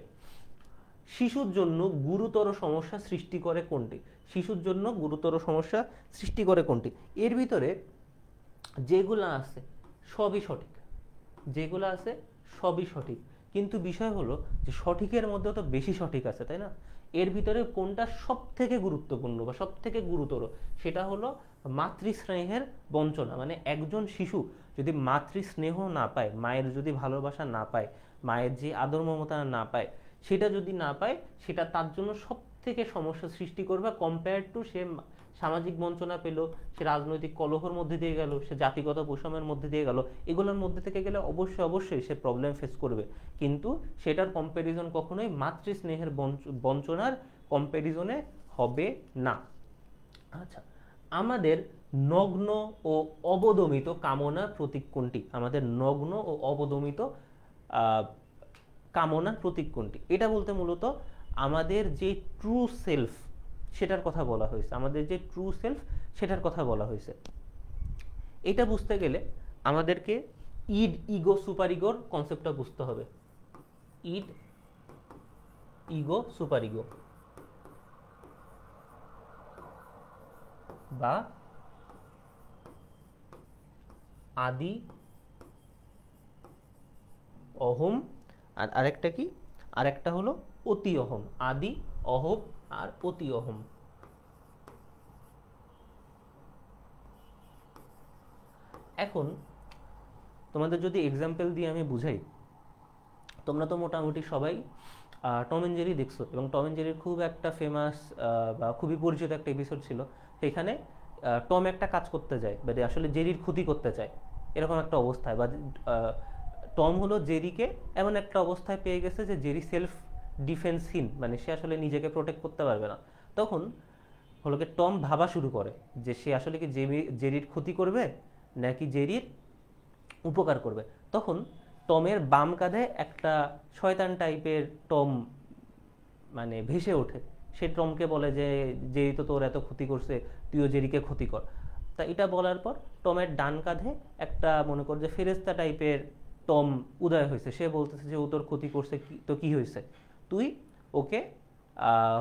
শিশুর জন্য গুরুতর সমস্যা সৃষ্টি করে কোনটি? শিশুর জন্য গুরুতর সমস্যা সৃষ্টি করে কোনটি? এর ভিতরে যেগুলো আছে সবই সঠিক, যেগুলো আছে সবই সঠিক, কিন্তু বিষয় হলো যে সঠিকের মধ্যে তো বেশি সঠিক আছে, তাই না? এর ভিতরে কোনটা সব থেকে গুরুত্বপূর্ণ বা সব থেকে গুরুতর, সেটা হলো মাতৃস্নেহের বঞ্চনা। মানে একজন শিশু যদি মাতৃস্নেহ না পায়, মায়ের যদি ভালোবাসা না পায়, মায়ের যে আদর মমতা না পায়, সেটা যদি না পায়, সেটা তার জন্য সব থেকে সমস্যা সৃষ্টি করবে কম্পেয়ার টু সে সামাজিক বঞ্চনা পেল, সে রাজনৈতিক কলহর মধ্যে দিয়ে গেল, সে জাতিগত বৈষম্যের মধ্যে দিয়ে গেল, এগুলোর মধ্যে থেকে গেলে অবশ্যই অবশ্যই সে প্রবলেম ফেস করবে। কিন্তু সেটার কম্প্যারিজন কখনোই মাতৃস্নেহের বঞ্চনার কম্প্যারিজনে হবে না। আচ্ছা, আমাদের নগ্ন ও অবদমিত কামনার প্রতীক কোনটি? আমাদের নগ্ন ও অবদমিত কামনার প্রতীক কোনটি? এটা বলতে মূলত আমাদের যে ট্রু সেলফ সেটার কথা বলা হয়েছে, আমাদের যে ট্রু সেলফ সেটার কথা বলা হয়েছে। এটা বুঝতে গেলে আমাদেরকে ইড, ইগো, সুপার ইগোর কনসেপ্টটা বুঝতে হবে। ইড, ইগো, সুপার ইগো বা আদি অহম, আর আরেকটা কি, আরেকটা হলো অতি অহম। আদি অহম আর অতি অহম। এখন তোমাদের যদি এক্সাম্পল দিয়ে আমি বুঝাই, তোমরা তো মোটামুটি সবাই টম অ্যান্ড জেরি দেখছো, এবং টম অ্যান্ড জেরির খুব একটা ফেমাস বা খুবই পরিচিত একটা এপিসোড ছিল। সেখানে টম একটা কাজ করতে যায়, মানে আসলে জেরির ক্ষতি করতে চায়, এরকম একটা অবস্থায়, বা টম হলো জেরিকে এমন একটা অবস্থায় পেয়ে গেছে যে জেরি সেলফ ডিফেন্সহীন, মানে সে আসলে নিজেকে প্রোটেক্ট করতে পারবে না। তখন হলো কি টম ভাবা শুরু করে যে সে আসলে কি জেরির ক্ষতি করবে নাকি জেরির উপকার করবে। তখন টমের বাম কাঁধে একটা শয়তান টাইপের টম মানে ভেসে ওঠে। সে টমকে বলে যে জেরি তো তোর এত ক্ষতি করছে, তুইও জেরিকে ক্ষতি কর। তা এটা বলার পর টমের ডান কাঁধে একটা মনে কর যে ফেরেস্তা টাইপের টম উদয় হয়েছে। সে বলতেছে যে ও তোর ক্ষতি করছে, তো কি হয়েছে, তুই ওকে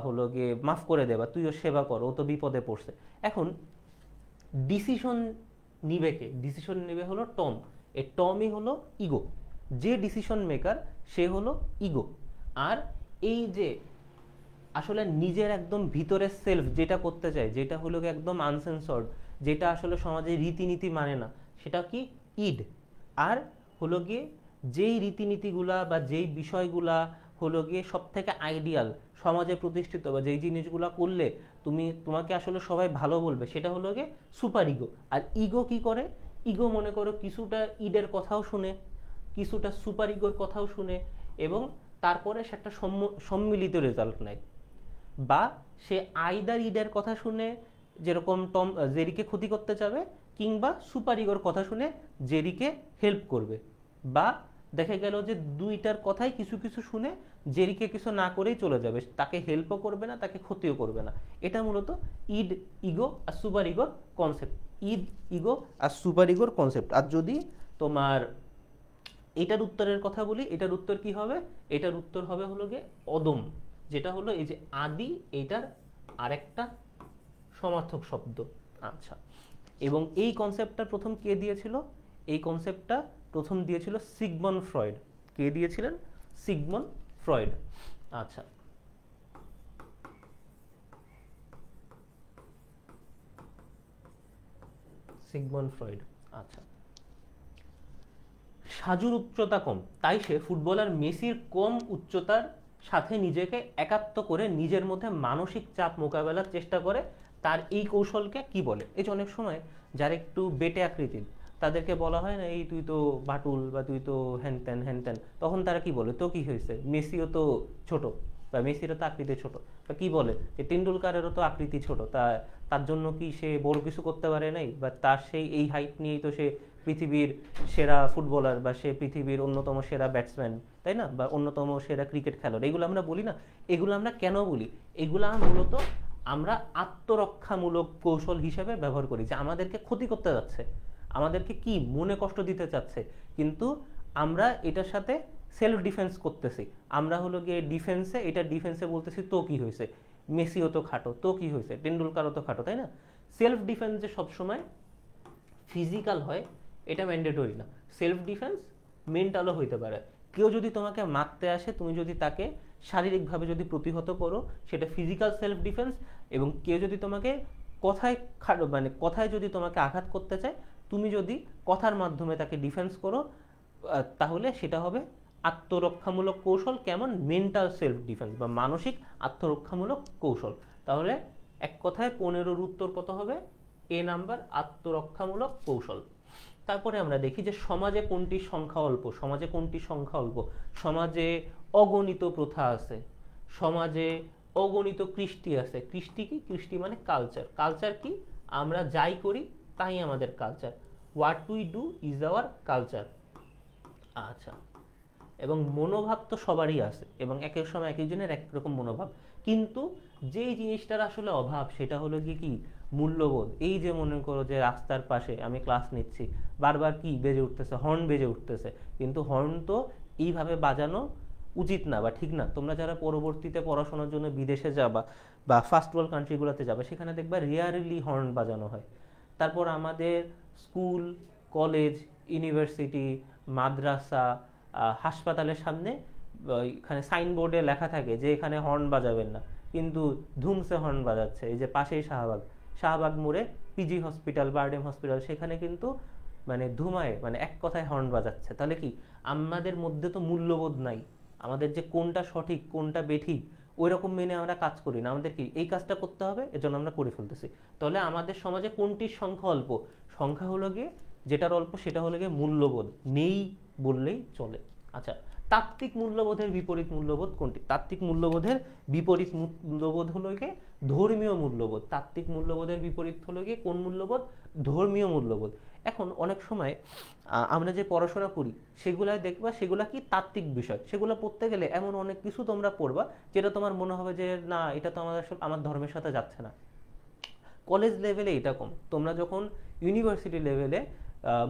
হলো গিয়ে মাফ করে দে, বা তুই ওর সেবা কর, ও তো বিপদে পড়ছে। এখন ডিসিশন নিবে কে? ডিসিশন নিবে হলো টম। এই টমই হলো ইগো। যে ডিসিশন মেকার সে হলো ইগো। আর এই যে আসলে নিজের একদম ভিতরের সেলফ যেটা করতে চায়, যেটা হলো একদম আনসেন্সর্ড, যেটা আসলে সমাজে রীতিনীতি মানে না, সেটা কি? ইড। আর হলো গিয়ে যেই রীতিনীতিগুলা বা যেই বিষয়গুলা হলো গিয়ে সব থেকে আইডিয়াল সমাজে প্রতিষ্ঠিত, বা যেই জিনিসগুলা করলে তোমাকে আসলে সবাই ভালো বলবে, সেটা হলো গিয়ে সুপার ইগো। আর ইগো কি করে? ইগো মনে করো কিছুটা ইডের কথাও শুনে, কিছুটা সুপার ইগোর কথাও শুনে, এবং তারপরে সে একটা সম্মিলিত রেজাল্ট নেয়। বা সে আইদার ইডের কথা শুনে যেরকম টম জেরিকে ক্ষতি করতে যাবে, কিংবা সুপার ইগোর কথা শুনে জেরিকে হেল্প করবে। বা দেখা গেল যে দুইটার কথাই কিছু কিছু শুনে জেরিকে কিছু না করেই চলে যাবে, তাকে হেল্পও করবে না, তাকে ক্ষতিও করবে না। এটা মূলত ইড, ইগো আর সুপার ইগোর কনসেপ্ট। ইড, ইগো আর সুপার ইগোর কনসেপ্ট। আর যদি তোমার এটার উত্তরের কথা বলি, এটার উত্তর কি হবে? এটার উত্তর হবে হলো গিয়ে অদম, যেটা হলো এই যে আদি, এটার আরেকটা সমার্থক শব্দ। আচ্ছা, এবং এই কনসেপ্টটা প্রথম কে দিয়েছিল? এই কনসেপ্টটা প্রথম দিয়েছিল সিগমন্ড ফ্রয়েড। কে দিয়েছিলেন? Sigmund Freud. আচ্ছা, সিগমন্ড ফ্রয়েড। আচ্ছা, সাজুর উচ্চতা কম, তাই সে ফুটবলার মেসির কম উচ্চতার সাথে নিজেকে একাত্ম করে নিজের মধ্যে মানসিক চাপ মোকাবেলার চেষ্টা করে। তার এই কৌশলকে কি বলে? এই যে অনেক সময় যারা একটু বেটে আকৃতির, তাদেরকে বলা হয় না এই তুই তো বাটুল, বা তুই তো হ্যান ত্যান হ্যান ত্যান, তখন তারা কি বলে? তো কি হয়েছে, মেসিও তো ছোট, বা মেসিরও তো আকৃতি ছোট। বা কি বলে যে টেন্ডুলকারেরও তো আকৃতি ছোট, তার জন্য কি সে বড় কিছু করতে পারে নাই? বা তার সেই এই হাইট নিয়েই তো সে পৃথিবীর সেরা ফুটবলার, বা সে পৃথিবীর অন্যতম সেরা ব্যাটসম্যান, তাই না? বা অন্যতম সেরা ক্রিকেট খেলোয়াড়। এগুলো আমরা বলি না? এগুলো আমরা কেন বলি? এগুলো মূলত আমরা আত্মরক্ষামূলক কৌশল হিসেবে ব্যবহার করি, যে আমাদেরকে ক্ষতি করতে যাচ্ছে, আমাদেরকে কি মনে কষ্ট দিতে চাচ্ছে, কিন্তু আমরা এটার সাথে সেলফ ডিফেন্স করতেছি। আমরা হলো গিয়ে ডিফেন্সে, এটা ডিফেন্সে বলতেছি তো কি হয়েছে, মেসিও তো খাটো, তো কি হয়েছে, টেন্ডুলকারও তো খাটো, তাই না? সেলফ ডিফেন্স যে সবসময় ফিজিক্যাল হয় এটা ম্যান্ডেটরি না। সেলফ ডিফেন্স মেন্টালও হইতে পারে। কেউ যদি তোমাকে মারতে আসে, তুমি যদি তাকে শারীরিকভাবে যদি প্রতিহত করো সেটা ফিজিক্যাল সেলফ ডিফেন্স, এবং কেউ যদি তোমাকে কথায় মানে কথায় যদি তোমাকে আঘাত করতে চায়, তুমি যদি কথার মাধ্যমে তাকে ডিফেন্স করো, তাহলে সেটা হবে আত্মরক্ষামূলক কৌশল। কেমন? মেন্টাল সেলফ ডিফেন্স বা মানসিক আত্মরক্ষামূলক কৌশল। তাহলে এক কথায় 15-র উত্তর কত হবে? এ নাম্বার, আত্মরক্ষামূলক কৌশল। তারপরে আমরা দেখি যে সমাজে কোনটি সংখ্যা অল্প। সমাজে কোনটি সংখ্যা অল্প? সমাজে অগণিত প্রথা আছে, সমাজে অগণিত কৃষ্টি আছে। কৃষ্টি কি? কৃষ্টি মানে কালচার। কালচার কি? আমরা যাই করি তাই আমাদের culture. What we do is our culture. আচ্ছা, এবং মনোভাব তো সবারই আছে, এবং একের সময় এক একজনের এক রকম মনোভাব, কিন্তু যেই জিনিসটার আসলে অভাব সেটা হলো কি মূল্যবোধ। এই যে মনে করো যে রাস্তার পাশে আমি ক্লাস নিচ্ছি, বারবার কি বেজে উঠতেছে? হর্ন বেজে উঠতেছে, কিন্তু হর্ন তো এইভাবে বাজানো উচিত না বা ঠিক না। তোমরা যারা পরবর্তীতে পড়াশোনার জন্য বিদেশে যাবা বা ফার্স্ট ওয়ার্ল্ড কান্ট্রিগুলোতে যাবে, সেখানে দেখবা রেয়ারলি হর্ন বাজানো হয়। তারপর আমাদের স্কুল, কলেজ, ইউনিভার্সিটি, মাদ্রাসা, হাসপাতালের সামনে এখানে সাইনবোর্ডে লেখা থাকে যে এখানে হর্ন বাজাবেন না, কিন্তু ধুমসে হর্ন বাজাচ্ছে। এই যে পাশেই শাহবাগ, শাহবাগ মোড়ে পিজি হসপিটাল, বারডেম হসপিটাল, সেখানে কিন্তু মানে ধুমায়, মানে এক কথায় হর্ন বাজাচ্ছে। তাহলে কি আমাদের মধ্যে তো মূল্যবোধ নাই, আমাদের যে কোনটা সঠিক কোনটা বেঠিক ওই রকম মেনে আমরা কাজ করি না। আমাদের কি এই কাজটা করতে হবে, এজন্য আমরা করে ফেলতেছি। তাহলে আমাদের সমাজে কোনটির সংখ্যা অল্প? সংখ্যা হলো গিয়ে যেটার অল্প সেটা হলো গিয়ে মূল্যবোধ নেই বললেই চলে। আচ্ছা, তাত্ত্বিক মূল্যবোধের বিপরীত মূল্যবোধ কোনটি? তাত্ত্বিক মূল্যবোধের বিপরীত মূল্যবোধ হলো গিয়ে ধর্মীয় মূল্যবোধ। তাত্ত্বিক মূল্যবোধের বিপরীত হলো গিয়ে কোন মূল্যবোধ? ধর্মীয় মূল্যবোধ। এখন অনেক সময় আমরা যে পড়াশোনা করি সেগুলাই দেখবা সেগুলা কি তাত্ত্বিক বিষয়, সেগুলো পড়তে গেলে এমন অনেক কিছু তোমরা পড়বা যেটা তোমার মনে হবে যে না, এটা তো আমার ধর্মের সাথে যাচ্ছে না। কলেজ লেভেলে এটা কম, তোমরা যখন ইউনিভার্সিটি লেভেলে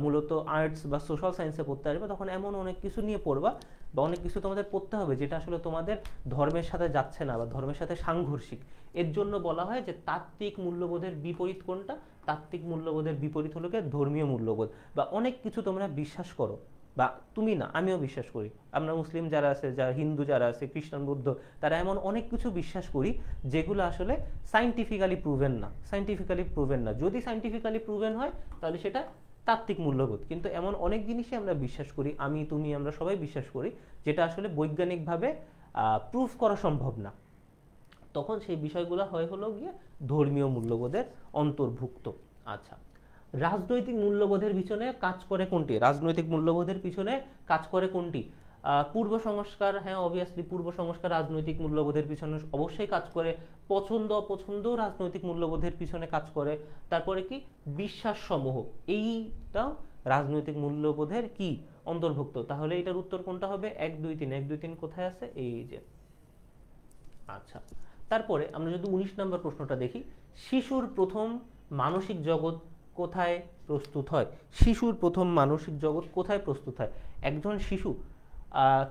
মূলত আর্টস বা সোশ্যাল সায়েন্সে পড়তে আসবে, তখন এমন অনেক কিছু নিয়ে পড়বা বা অনেক কিছু তোমাদের পড়তে হবে যেটা আসলে তোমাদের ধর্মের সাথে যাচ্ছে না বা ধর্মের সাথে সাংঘর্ষিক। এর জন্য বলা হয় যে তাত্ত্বিক মূল্যবোধের বিপরীত কোনটা? তাত্ত্বিক মূল্যবোধের বিপরীত হলো গিয়ে ধর্মীয় মূল্যবোধ। বা অনেক কিছু তোমরা বিশ্বাস করো, বা তুমি না, আমিও বিশ্বাস করি, আমরা মুসলিম যারা আছে, যারা হিন্দু যারা আছে, খ্রিস্টান, বৌদ্ধ, তারা এমন অনেক কিছু বিশ্বাস করি যেগুলো আসলে সাইন্টিফিক্যালি প্রুভেন না। সাইন্টিফিক্যালি প্রুভেন না, যদি সাইন্টিফিক্যালি প্রুভেন হয় তাহলে সেটা তাত্ত্বিক মূল্যবোধ। কিন্তু এমন অনেক জিনিসই আমরা বিশ্বাস করি, আমি, তুমি, আমরা সবাই বিশ্বাস করি, যেটা আসলে বৈজ্ঞানিকভাবে প্রুফ করা সম্ভব না। তখন সেই বিষয়গুলো হলো গিয়ে ধর্মীয় মূল্যবোধের অন্তর্ভুক্ত। আচ্ছা, রাজনৈতিক মূল্যবোধের পিছনে কাজ করে কোনটি? রাজনৈতিক মূল্যবোধের পিছনে কাজ করে কোনটি? পূর্ব সংস্কার। হ্যাঁ, অবভিয়াসলি পূর্ব সংস্কার রাজনৈতিক মূল্যবোধের পিছনে অবশ্যই কাজ করে। পছন্দ অপছন্দ রাজনৈতিক মূল্যবোধের পিছনে কাজ করে। তারপরে কি? বিশ্বাস সমূহ, এইটা রাজনৈতিক মূল্যবোধের কি অন্তর্ভুক্ত। তাহলে এটার উত্তর কোনটা হবে? 1 2 3। 1 2 3 কোথায় আছে? এই যে। আচ্ছা, তারপরে আমরা যদি 19 নম্বর প্রশ্নটা দেখি, শিশুর প্রথম মানসিক জগৎ কোথায় প্রস্তুত হয়? শিশুর প্রথম মানসিক জগৎ কোথায় প্রস্তুত হয়? একজন শিশু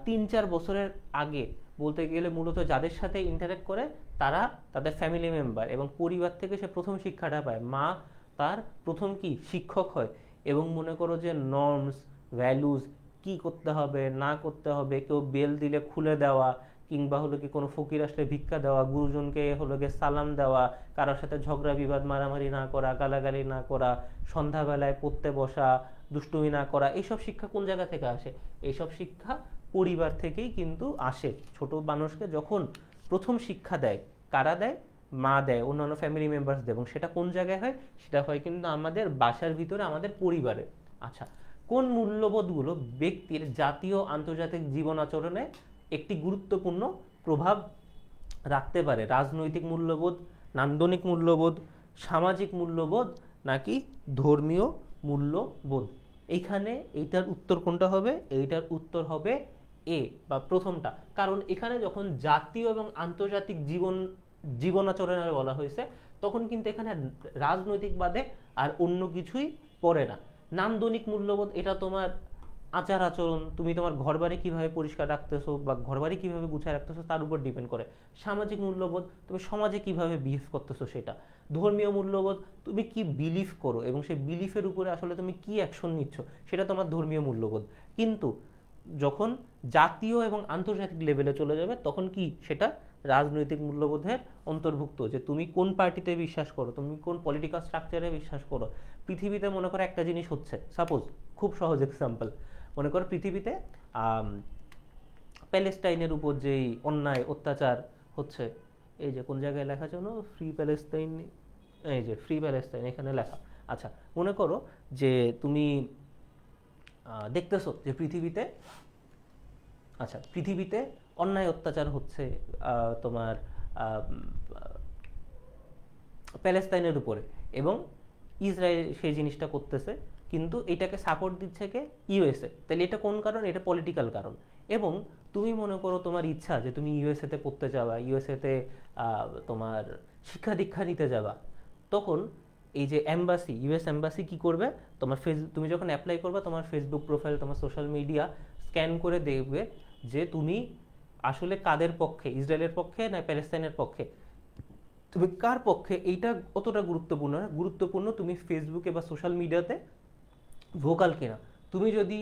3-4 বছরের আগে বলতে গেলে মূলত যাদের সাথে ইন্টারেক্ট করে তারা তাদের ফ্যামিলি মেম্বার এবং পরিবার থেকে সে প্রথম শিক্ষাটা পায়। মা তার প্রথম কি শিক্ষক হয়, এবং মনে করো যে নর্মস, ভ্যালুজ, কি করতে হবে না করতে হবে, কেউ বেল দিলে খুলে দেওয়া, কিংবা হলো কি কোনো ফকির আসলে ভিক্ষা দেওয়া, গুরুজনকে হলো গিয়ে সালাম দেওয়া, কারোর সাথে ঝগড়া বিবাদ মারামারি না করা, গালাগালি না করা, সন্ধ্যাবেলায় পড়তে বসা, দুষ্টুমি না করা, এইসব শিক্ষা কোন জায়গা থেকে আসে? এইসব শিক্ষা পরিবার থেকেই কিন্তু আসে। ছোট মানুষকে যখন প্রথম শিক্ষা দেয়, কারা দেয়? মা দেয়, অন্যান্য ফ্যামিলি মেম্বার্স দেয়, এবং সেটা কোন জায়গায় হয়? সেটা হয় কিন্তু আমাদের বাসার ভিতরে, আমাদের পরিবারে। আচ্ছা, কোন মূল্যবোধগুলো ব্যক্তির জাতীয় আন্তর্জাতিক জীবন আচরণে একটি গুরুত্বপূর্ণ প্রভাব রাখতে পারে? রাজনৈতিক মূল্যবোধ, নান্দনিক মূল্যবোধ, সামাজিক মূল্যবোধ, নাকি ধর্মীয় মূল্যবোধ? এইখানে এইটার উত্তর কোনটা হবে? এইটার উত্তর হবে এ বা প্রথমটা। কারণ এখানে যখন জাতীয় এবং আন্তর্জাতিক জীবনাচরণে বলা হয়েছে, তখন কিন্তু এখানে রাজনৈতিক বাদে আর অন্য কিছুই পড়ে না। নান্দনিক মূল্যবোধ, এটা তোমার আচার আচরণ, তুমি তোমার ঘরবাড়ি কিভাবে পরিষ্কার রাখতেছো বা ঘরবাড়ি কিভাবে গুছিয়ে রাখতেছো তার উপর ডিপেন্ড করে। সামাজিক মূল্যবোধ, তুমি সমাজে কিভাবে বিহেভ করতেছো সেটা। ধর্মীয় মূল্যবোধ, তুমি কি বিলিভ করো এবং সেই বিলিফের উপরে আসলে তুমি কি অ্যাকশন নিচ্ছ, সেটা তোমার ধর্মীয় মূল্যবোধ। কিন্তু যখন জাতীয় এবং আন্তর্জাতিক লেভেলে চলে যাবে তখন কি সেটা রাজনৈতিক মূল্যবোধের অন্তর্ভুক্ত, যে তুমি কোন পার্টিতে বিশ্বাস করো, তুমি কোন পলিটিক্যাল স্ট্রাকচারে বিশ্বাস করো। পৃথিবীতে মনে করো একটা জিনিস হচ্ছে, সাপোজ খুব সহজ এক্সাম্পল, মনে করো পৃথিবীতে প্যালেস্টাইনের উপর যেই অন্যায় অত্যাচার হচ্ছে, এই যে কোন জায়গায় লেখা যেন, ফ্রি প্যালেস্তাইন, এই যে ফ্রি প্যালেস্তাইন এখানে লেখা। আচ্ছা, মনে করো যে তুমি দেখতেছো যে পৃথিবীতে, আচ্ছা পৃথিবীতে অন্যায় অত্যাচার হচ্ছে তোমার প্যালেস্তাইনের উপরে, এবং ইসরায়েল সেই জিনিসটা করতেছে, কিন্তু এটাকে সাপোর্ট দিচ্ছে কে? ইউএসএ। তাহলে এটা কোন কারণ? এটা পলিটিক্যাল কারণ। এবং তুমি মনে করো তোমার ইচ্ছা যে তুমি ইউএসএতে পড়তে যাবা, ইউএসএতে তোমার শিক্ষা দীক্ষা নিতে যাবা, তখন এই যে এম্বাসি, ইউএস এম্বাসি কি করবে, তোমার তুমি যখন অ্যাপ্লাই করবে তোমার ফেসবুক প্রোফাইল, তোমার সোশ্যাল মিডিয়া স্ক্যান করে দেখবে যে তুমি আসলে কাদের পক্ষে, ইসরায়েলের পক্ষে না প্যালেস্তাইনের পক্ষে, তুমি কার পক্ষে। এইটা অতটা গুরুত্বপূর্ণ না, গুরুত্বপূর্ণ তুমি ফেসবুকে বা সোশ্যাল মিডিয়াতে ভোকাল কিনা। তুমি যদি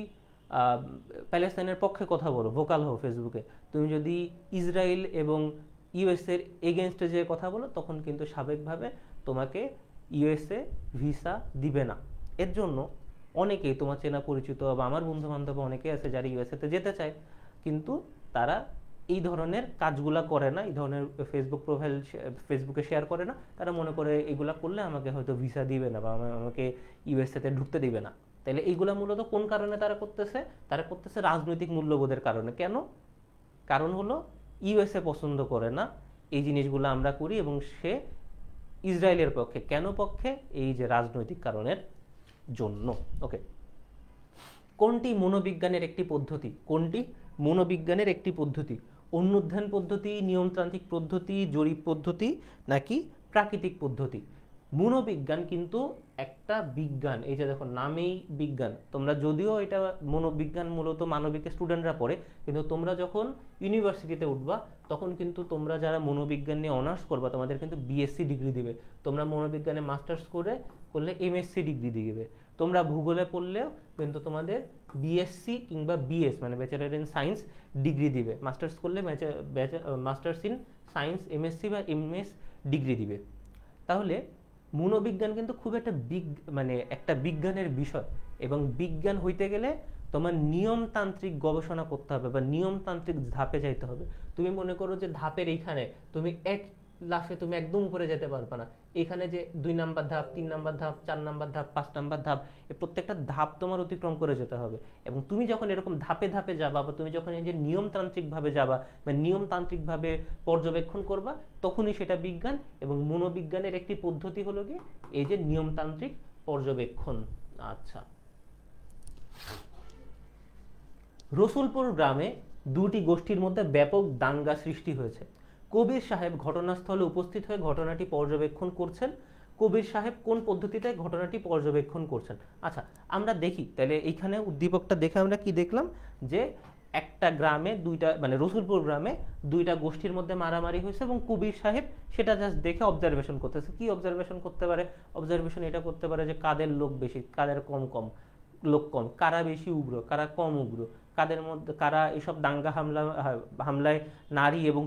প্যালেস্তাইনের পক্ষে কথা বলো, ভোকাল হও ফেসবুকে, তুমি যদি ইসরায়েল এবং ইউএসএর এগেনস্টে যে কথা বলো, তখন কিন্তু স্বাভাবিকভাবে তোমাকে ইউএসএ ভিসা দিবে না। এর জন্য অনেকেই তোমার চেনা পরিচিত বা আমার বন্ধু বান্ধব অনেকে আছে যারা ইউএসএতে যেতে চায়, কিন্তু তারা এই ধরনের কাজগুলা করে না, এই ধরনের ফেসবুক প্রোফাইল ফেসবুকে শেয়ার করে না। তারা মনে করে এগুলা করলে আমাকে হয়তো ভিসা দিবে না বা আমাকে ইউএসএতে ঢুকতে দিবে না। তাহলে এইগুলা মূলত কোন কারণে তারা করতেছে? তারা করতেছে রাজনৈতিক মূল্যবোধের কারণে। কেন? কারণ হলো ইউএসএ পছন্দ করে না এই জিনিসগুলো আমরা করি, এবং সে ইসরায়েলের পক্ষে। কেন পক্ষে? এই যে রাজনৈতিক কারণের জন্য। ওকে, কোনটি মনোবিজ্ঞানের একটি পদ্ধতি? কোনটি মনোবিজ্ঞানের একটি পদ্ধতি? অনুধ্যান পদ্ধতি, নিয়মতান্ত্রিক পদ্ধতি, জরিপ পদ্ধতি, নাকি প্রাকৃতিক পদ্ধতি? মনোবিজ্ঞান কিন্তু একটা বিজ্ঞান, এই যে দেখো নামেই বিজ্ঞান। তোমরা যদিও এটা মনোবিজ্ঞান মূলত মানবিক স্টুডেন্টরা পড়ে, কিন্তু তোমরা যখন ইউনিভার্সিটিতে উঠবা তখন কিন্তু তোমরা যারা মনোবিজ্ঞান নিয়ে অনার্স করবা তোমাদের কিন্তু বিএসসি ডিগ্রি দিবে। তোমরা মনোবিজ্ঞানে মাস্টার্স করলে এমএসসি ডিগ্রি দিবে। তোমরা ভূগোলে পড়লেও কিন্তু তোমাদের বিএসসি কিংবা বিএস মানে ব্যাচেলার ইন সায়েন্স ডিগ্রি দিবে। মাস্টার্স করলে মাস্টার্স ইন সায়েন্স এমএসসি বা এমএস ডিগ্রি দিবে। তাহলে মনোবিজ্ঞান কিন্তু খুব একটা একটা বিজ্ঞানের বিষয়, এবং বিজ্ঞান হইতে গেলে তোমার নিয়মতান্ত্রিক গবেষণা করতে হবে বা নিয়মতান্ত্রিক ধাপে যাইতে হবে। তুমি মনে করো যে ধাপের এইখানে তুমি এক লাফে তুমি একদম উপরে যেতে পারবে না। এখানে যে 2 নাম্বার ধাপ, 3 নাম্বার ধাপ, 4 নাম্বার ধাপ, 5 নাম্বার ধাপ, এই প্রত্যেকটা ধাপ তোমার অতিক্রম করে যেতে হবে। এবং তুমি যখন এরকম ধাপে ধাপে যাবা বা তুমি যখন এই যে নিয়মতান্ত্রিকভাবে যাবা বা নিয়মতান্ত্রিকভাবে পর্যবেক্ষণ করবা, তখনই সেটা বিজ্ঞান। এবং মনোবিজ্ঞানের একটি পদ্ধতি হলো কি এই যে নিয়মতান্ত্রিক পর্যবেক্ষণ। আচ্ছা, রসুলপুর গ্রামে দুটি গোষ্ঠীর মধ্যে ব্যাপক দাঙ্গা সৃষ্টি হয়েছে। কবির সাহেব ঘটনাস্থলে উপস্থিত হয়ে ঘটনাটি পর্যবেক্ষণ করছেন। কবির সাহেব কোন পদ্ধতিতে ঘটনাটি পর্যবেক্ষণ করছেন? আচ্ছা, আমরা দেখি তাহলে এইখানে উদ্দীপকটা দেখে আমরা কি দেখলাম, যে একটা গ্রামে দুইটা রসুলপুর গ্রামে দুইটা গোষ্ঠীর মধ্যে মারামারি হয়েছে, এবং কবির সাহেব সেটা জাস্ট দেখে অবজারভেশন করতেছে। কি অবজারভেশন করতে পারে? অবজারভেশন এটা করতে পারে যে কাদের লোক বেশি, কাদের লোক কম, কারা বেশি উগ্র, কারা কম উগ্র, কাদের মধ্যে কারা এসব দাঙ্গা হামলায় নারী এবং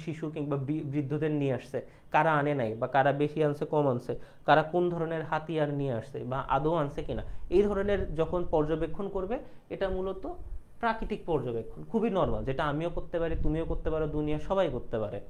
শিশু কিংবা বৃদ্ধদের নিয়ে আসছে, কারা আনে নাই, বা কারা বেশি আনছে কম আনছে, কারা কোন ধরনের হাতিয়ার নিয়ে আসছে বা আদৌ আনছে কিনা, এই ধরনের যখন পর্যবেক্ষণ করবে, এটা মূলত প্রাকৃতিক পর্যবেক্ষণ, খুবই নর্মাল, যেটা আমিও করতে পারি, তুমিও করতে পারো, দুনিয়া সবাই করতে পারে।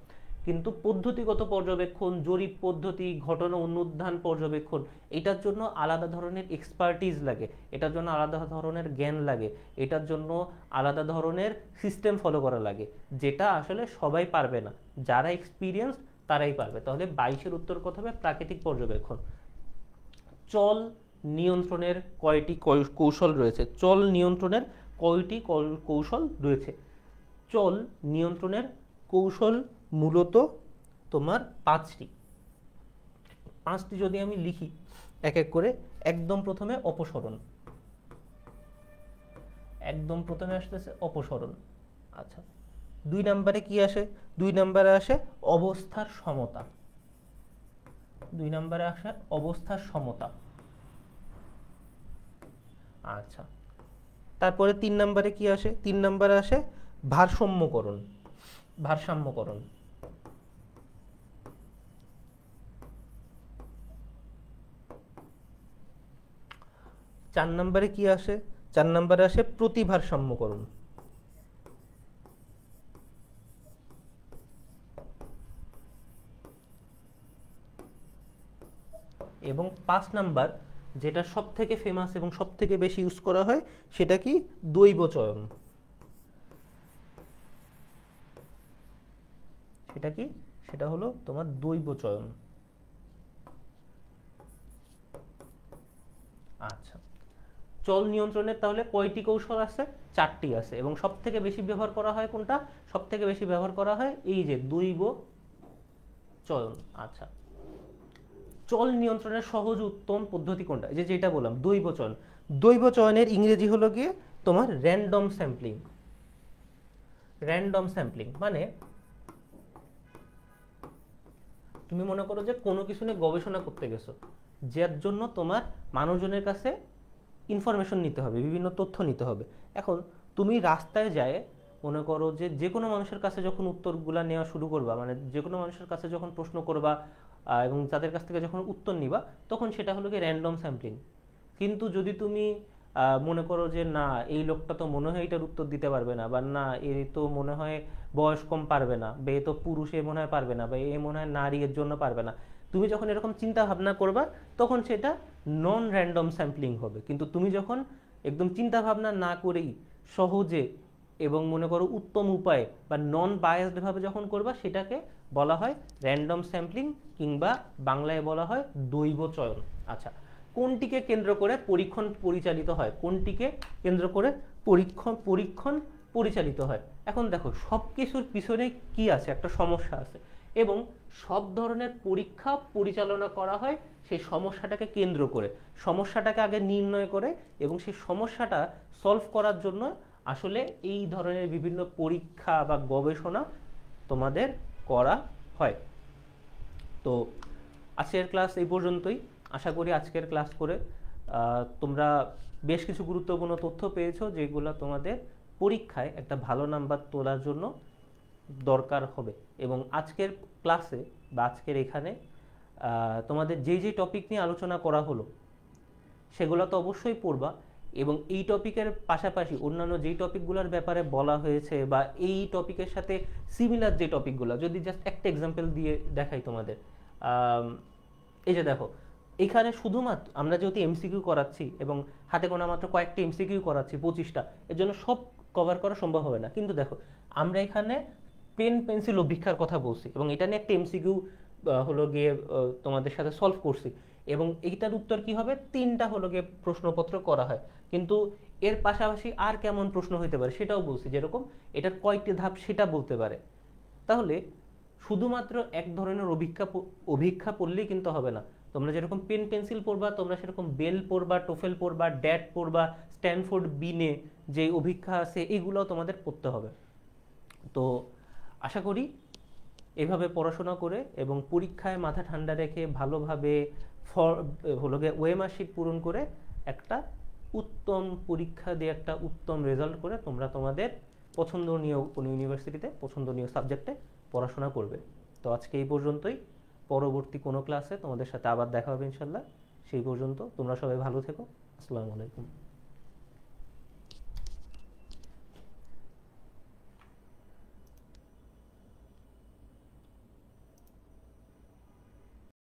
কিন্তু পদ্ধতিগত পর্যবেক্ষণ, জরিপ পদ্ধতি, ঘটনা অনুধ্যান পর্যবেক্ষণ, এটার জন্য আলাদা ধরনের এক্সপার্টিজ লাগে, এটার জন্য আলাদা ধরনের জ্ঞান লাগে, এটার জন্য আলাদা ধরনের সিস্টেম ফলো করা লাগে, যেটা আসলে সবাই পারবে না। যারা এক্সপিরিয়েন্স তারাই পারবে। তাহলে 22-এর উত্তর কত হবে? প্রাকৃতিক পর্যবেক্ষণ। চল নিয়ন্ত্রণের কয়টি কৌশল রয়েছে? চল নিয়ন্ত্রণের কয়টি কৌশল রয়েছে? চল নিয়ন্ত্রণের কৌশল মূলত তোমার 5টি। যদি আমি লিখি এক এক করে, একদম প্রথমে অপসরণ, একদম প্রথমে আসতেছে অপসরণ। আচ্ছা, 2 নম্বরে কি আসে? 2 নম্বরে আসে অবস্থার সমতা। 2 নম্বরে আসে অবস্থার সমতা। আচ্ছা, তারপরে 3 নম্বরে কি আসে? 3 নম্বরে আসে ভারসাম্যকরণ। ভারসাম্যকরণ। 4 নম্বরে কি আসে? 4 নম্বরে আসে প্রতিভারসাম্যকরণ। এবং 5 নাম্বার, যেটা সব থেকে ফেমাস এবং সব থেকে বেশি ইউজ করা হয়, সেটা কি? দৈব চয়ন। সেটা কি? সেটা হলো তোমার দৈব চয়ন। আচ্ছা, চল নিয়ন্ত্রণের তাহলে কয়টি কৌশল আছে? 4টি আছে। এবং সব থেকে বেশি ব্যবহার করা হয় কোনটা? সব থেকে বেশি ব্যবহার করা হয় এই যে দৈব চয়ন। আচ্ছা, চল নিয়ন্ত্রণের সহজ উত্তম পদ্ধতি কোনটা? যেটা বললাম দৈব চয়ন। দৈব চয়নের ইংরেজি হলো গিয়ে তোমার র্যান্ডম স্যাম্পলিং। র্যান্ডম স্যাম্পলিং মানে তুমি মনে করো যে কোনো কিছু নিয়ে গবেষণা করতে গেছো, যার জন্য তোমার মানুষজনের কাছে ইনফরমেশন নিতে হবে, বিভিন্ন তথ্য নিতে হবে। এখন তুমি রাস্তায় যায় মনে করো যে যে কোনো মানুষের কাছে যখন উত্তরগুলা নেওয়া শুরু করবা, মানে যে কোনো মানুষের কাছে যখন প্রশ্ন করবা এবং তাদের কাছ থেকে যখন উত্তর নিবা, তখন সেটা হলো কি র্যান্ডম স্যাম্পলিং। কিন্তু যদি তুমি মনে করো যে না, এই লোকটা তো মনে হয় এটার উত্তর দিতে পারবে না, বা না এ তো মনে হয় বয়স কম পারবে না, বা এ তো পুরুষ এ মনে হয় পারবে না, বা এ মনে হয় নারী এর জন্য পারবে না, তুমি যখন এরকম চিন্তা ভাবনা করবা তখন সেটা নন র্যান্ডম স্যাম্পলিং হবে। কিন্তু তুমি যখন একদম চিন্তা ভাবনা না করেই সহজে এবং মনে করো উত্তম উপায়ে বা নন বায়াসড ভাবে যখন করবা, সেটাকে বলা হয় র্যান্ডম স্যাম্পলিং, কিংবা বাংলায় বলা হয় দৈব চয়ন। আচ্ছা, কোনটিকে কেন্দ্র করে পরীক্ষণ পরিচালিত হয়? কোনটিকে কেন্দ্র করে পরীক্ষণ পরিচালিত হয়? এখন দেখো, সব কিছুর পিছনে কি আছে? একটা সমস্যা আছে, এবং সব ধরনের পরীক্ষা পরিচালনা করা হয় সেই সমস্যাটাকে কেন্দ্র করে। সমস্যাটাকে আগে নির্ণয় করে এবং সেই সমস্যাটা সলভ করার জন্য আসলে এই ধরনের বিভিন্ন পরীক্ষা বা গবেষণা তোমাদের করা হয়। তো আজকের ক্লাস এই পর্যন্তই। আশা করি আজকের ক্লাস করে তোমরা বেশ কিছু গুরুত্বপূর্ণ তথ্য পেয়েছো, যেগুলো তোমাদের পরীক্ষায় একটা ভালো নাম্বার তোলার জন্য দরকার হবে। এবং আজকের ক্লাসে বা আজকের এখানে তোমাদের যেই টপিক নিয়ে আলোচনা করা হলো সেগুলো তো অবশ্যই পড়বা, এবং এই টপিকের পাশাপাশি অন্যান্য যেই টপিকগুলোর ব্যাপারে বলা হয়েছে বা এই টপিকের সাথে সিমিলার যে টপিকগুলো, যদি জাস্ট একটা এক্সাম্পল দিয়ে দেখাই তোমাদের, এই যে দেখো, এখানে শুধুমাত্র আমরা যেহেতু এমসিকিউ করাচ্ছি এবং হাতে গোনা মাত্র কয়েকটি এমসিকিউ করাচ্ছি 25টা, এর জন্য সব কভার করা সম্ভব হবে না। কিন্তু দেখো, আমরা এখানে পেন পেন্সিল অভিক্ষার কথা বলছি এবং এটা নিয়ে একটা এমসিকিউ হলো গিয়ে তোমাদের সাথে সলভ করছি, এবং এইটার উত্তর কি হবে? 3টা হলো গিয়ে প্রশ্নপত্র করা হয়। কিন্তু এর পাশাপাশি আর কেমন প্রশ্ন হইতে পারে সেটাও বলছি, যেরকম এটার কয়েকটি ধাপ সেটা বলতে পারে। তাহলে শুধুমাত্র এক ধরনের অভিক্ষা পড়লেই কিন্তু হবে না। তোমরা যেরকম পেন পেন্সিল পড়বা, তোমরা সেরকম বেল পড়বা, টোফেল পড়বা, ড্যাট পড়বা, স্ট্যানফোর্ড বিনে যে অভিক্ষা আছে এগুলোও তোমাদের পড়তে হবে। তো আশা করি এভাবে পড়াশোনা করে এবং পরীক্ষায় মাথা ঠান্ডা রেখে ভালোভাবে হলো গিয়ে ওএমআর শিট পূরণ করে একটা উত্তম পরীক্ষা দিয়ে একটা উত্তম রেজাল্ট করে তোমরা তোমাদের পছন্দনীয় কোনো ইউনিভার্সিটিতে পছন্দনীয় সাবজেক্টে পড়াশোনা করবে। তো আজকে এই পর্যন্তই। পরবর্তী কোনো ক্লাসে তোমাদের সাথে আবার দেখা হবে ইনশাল্লাহ। সেই পর্যন্ত তোমরা সবাই ভালো থেকো। আসসালামু আলাইকুম।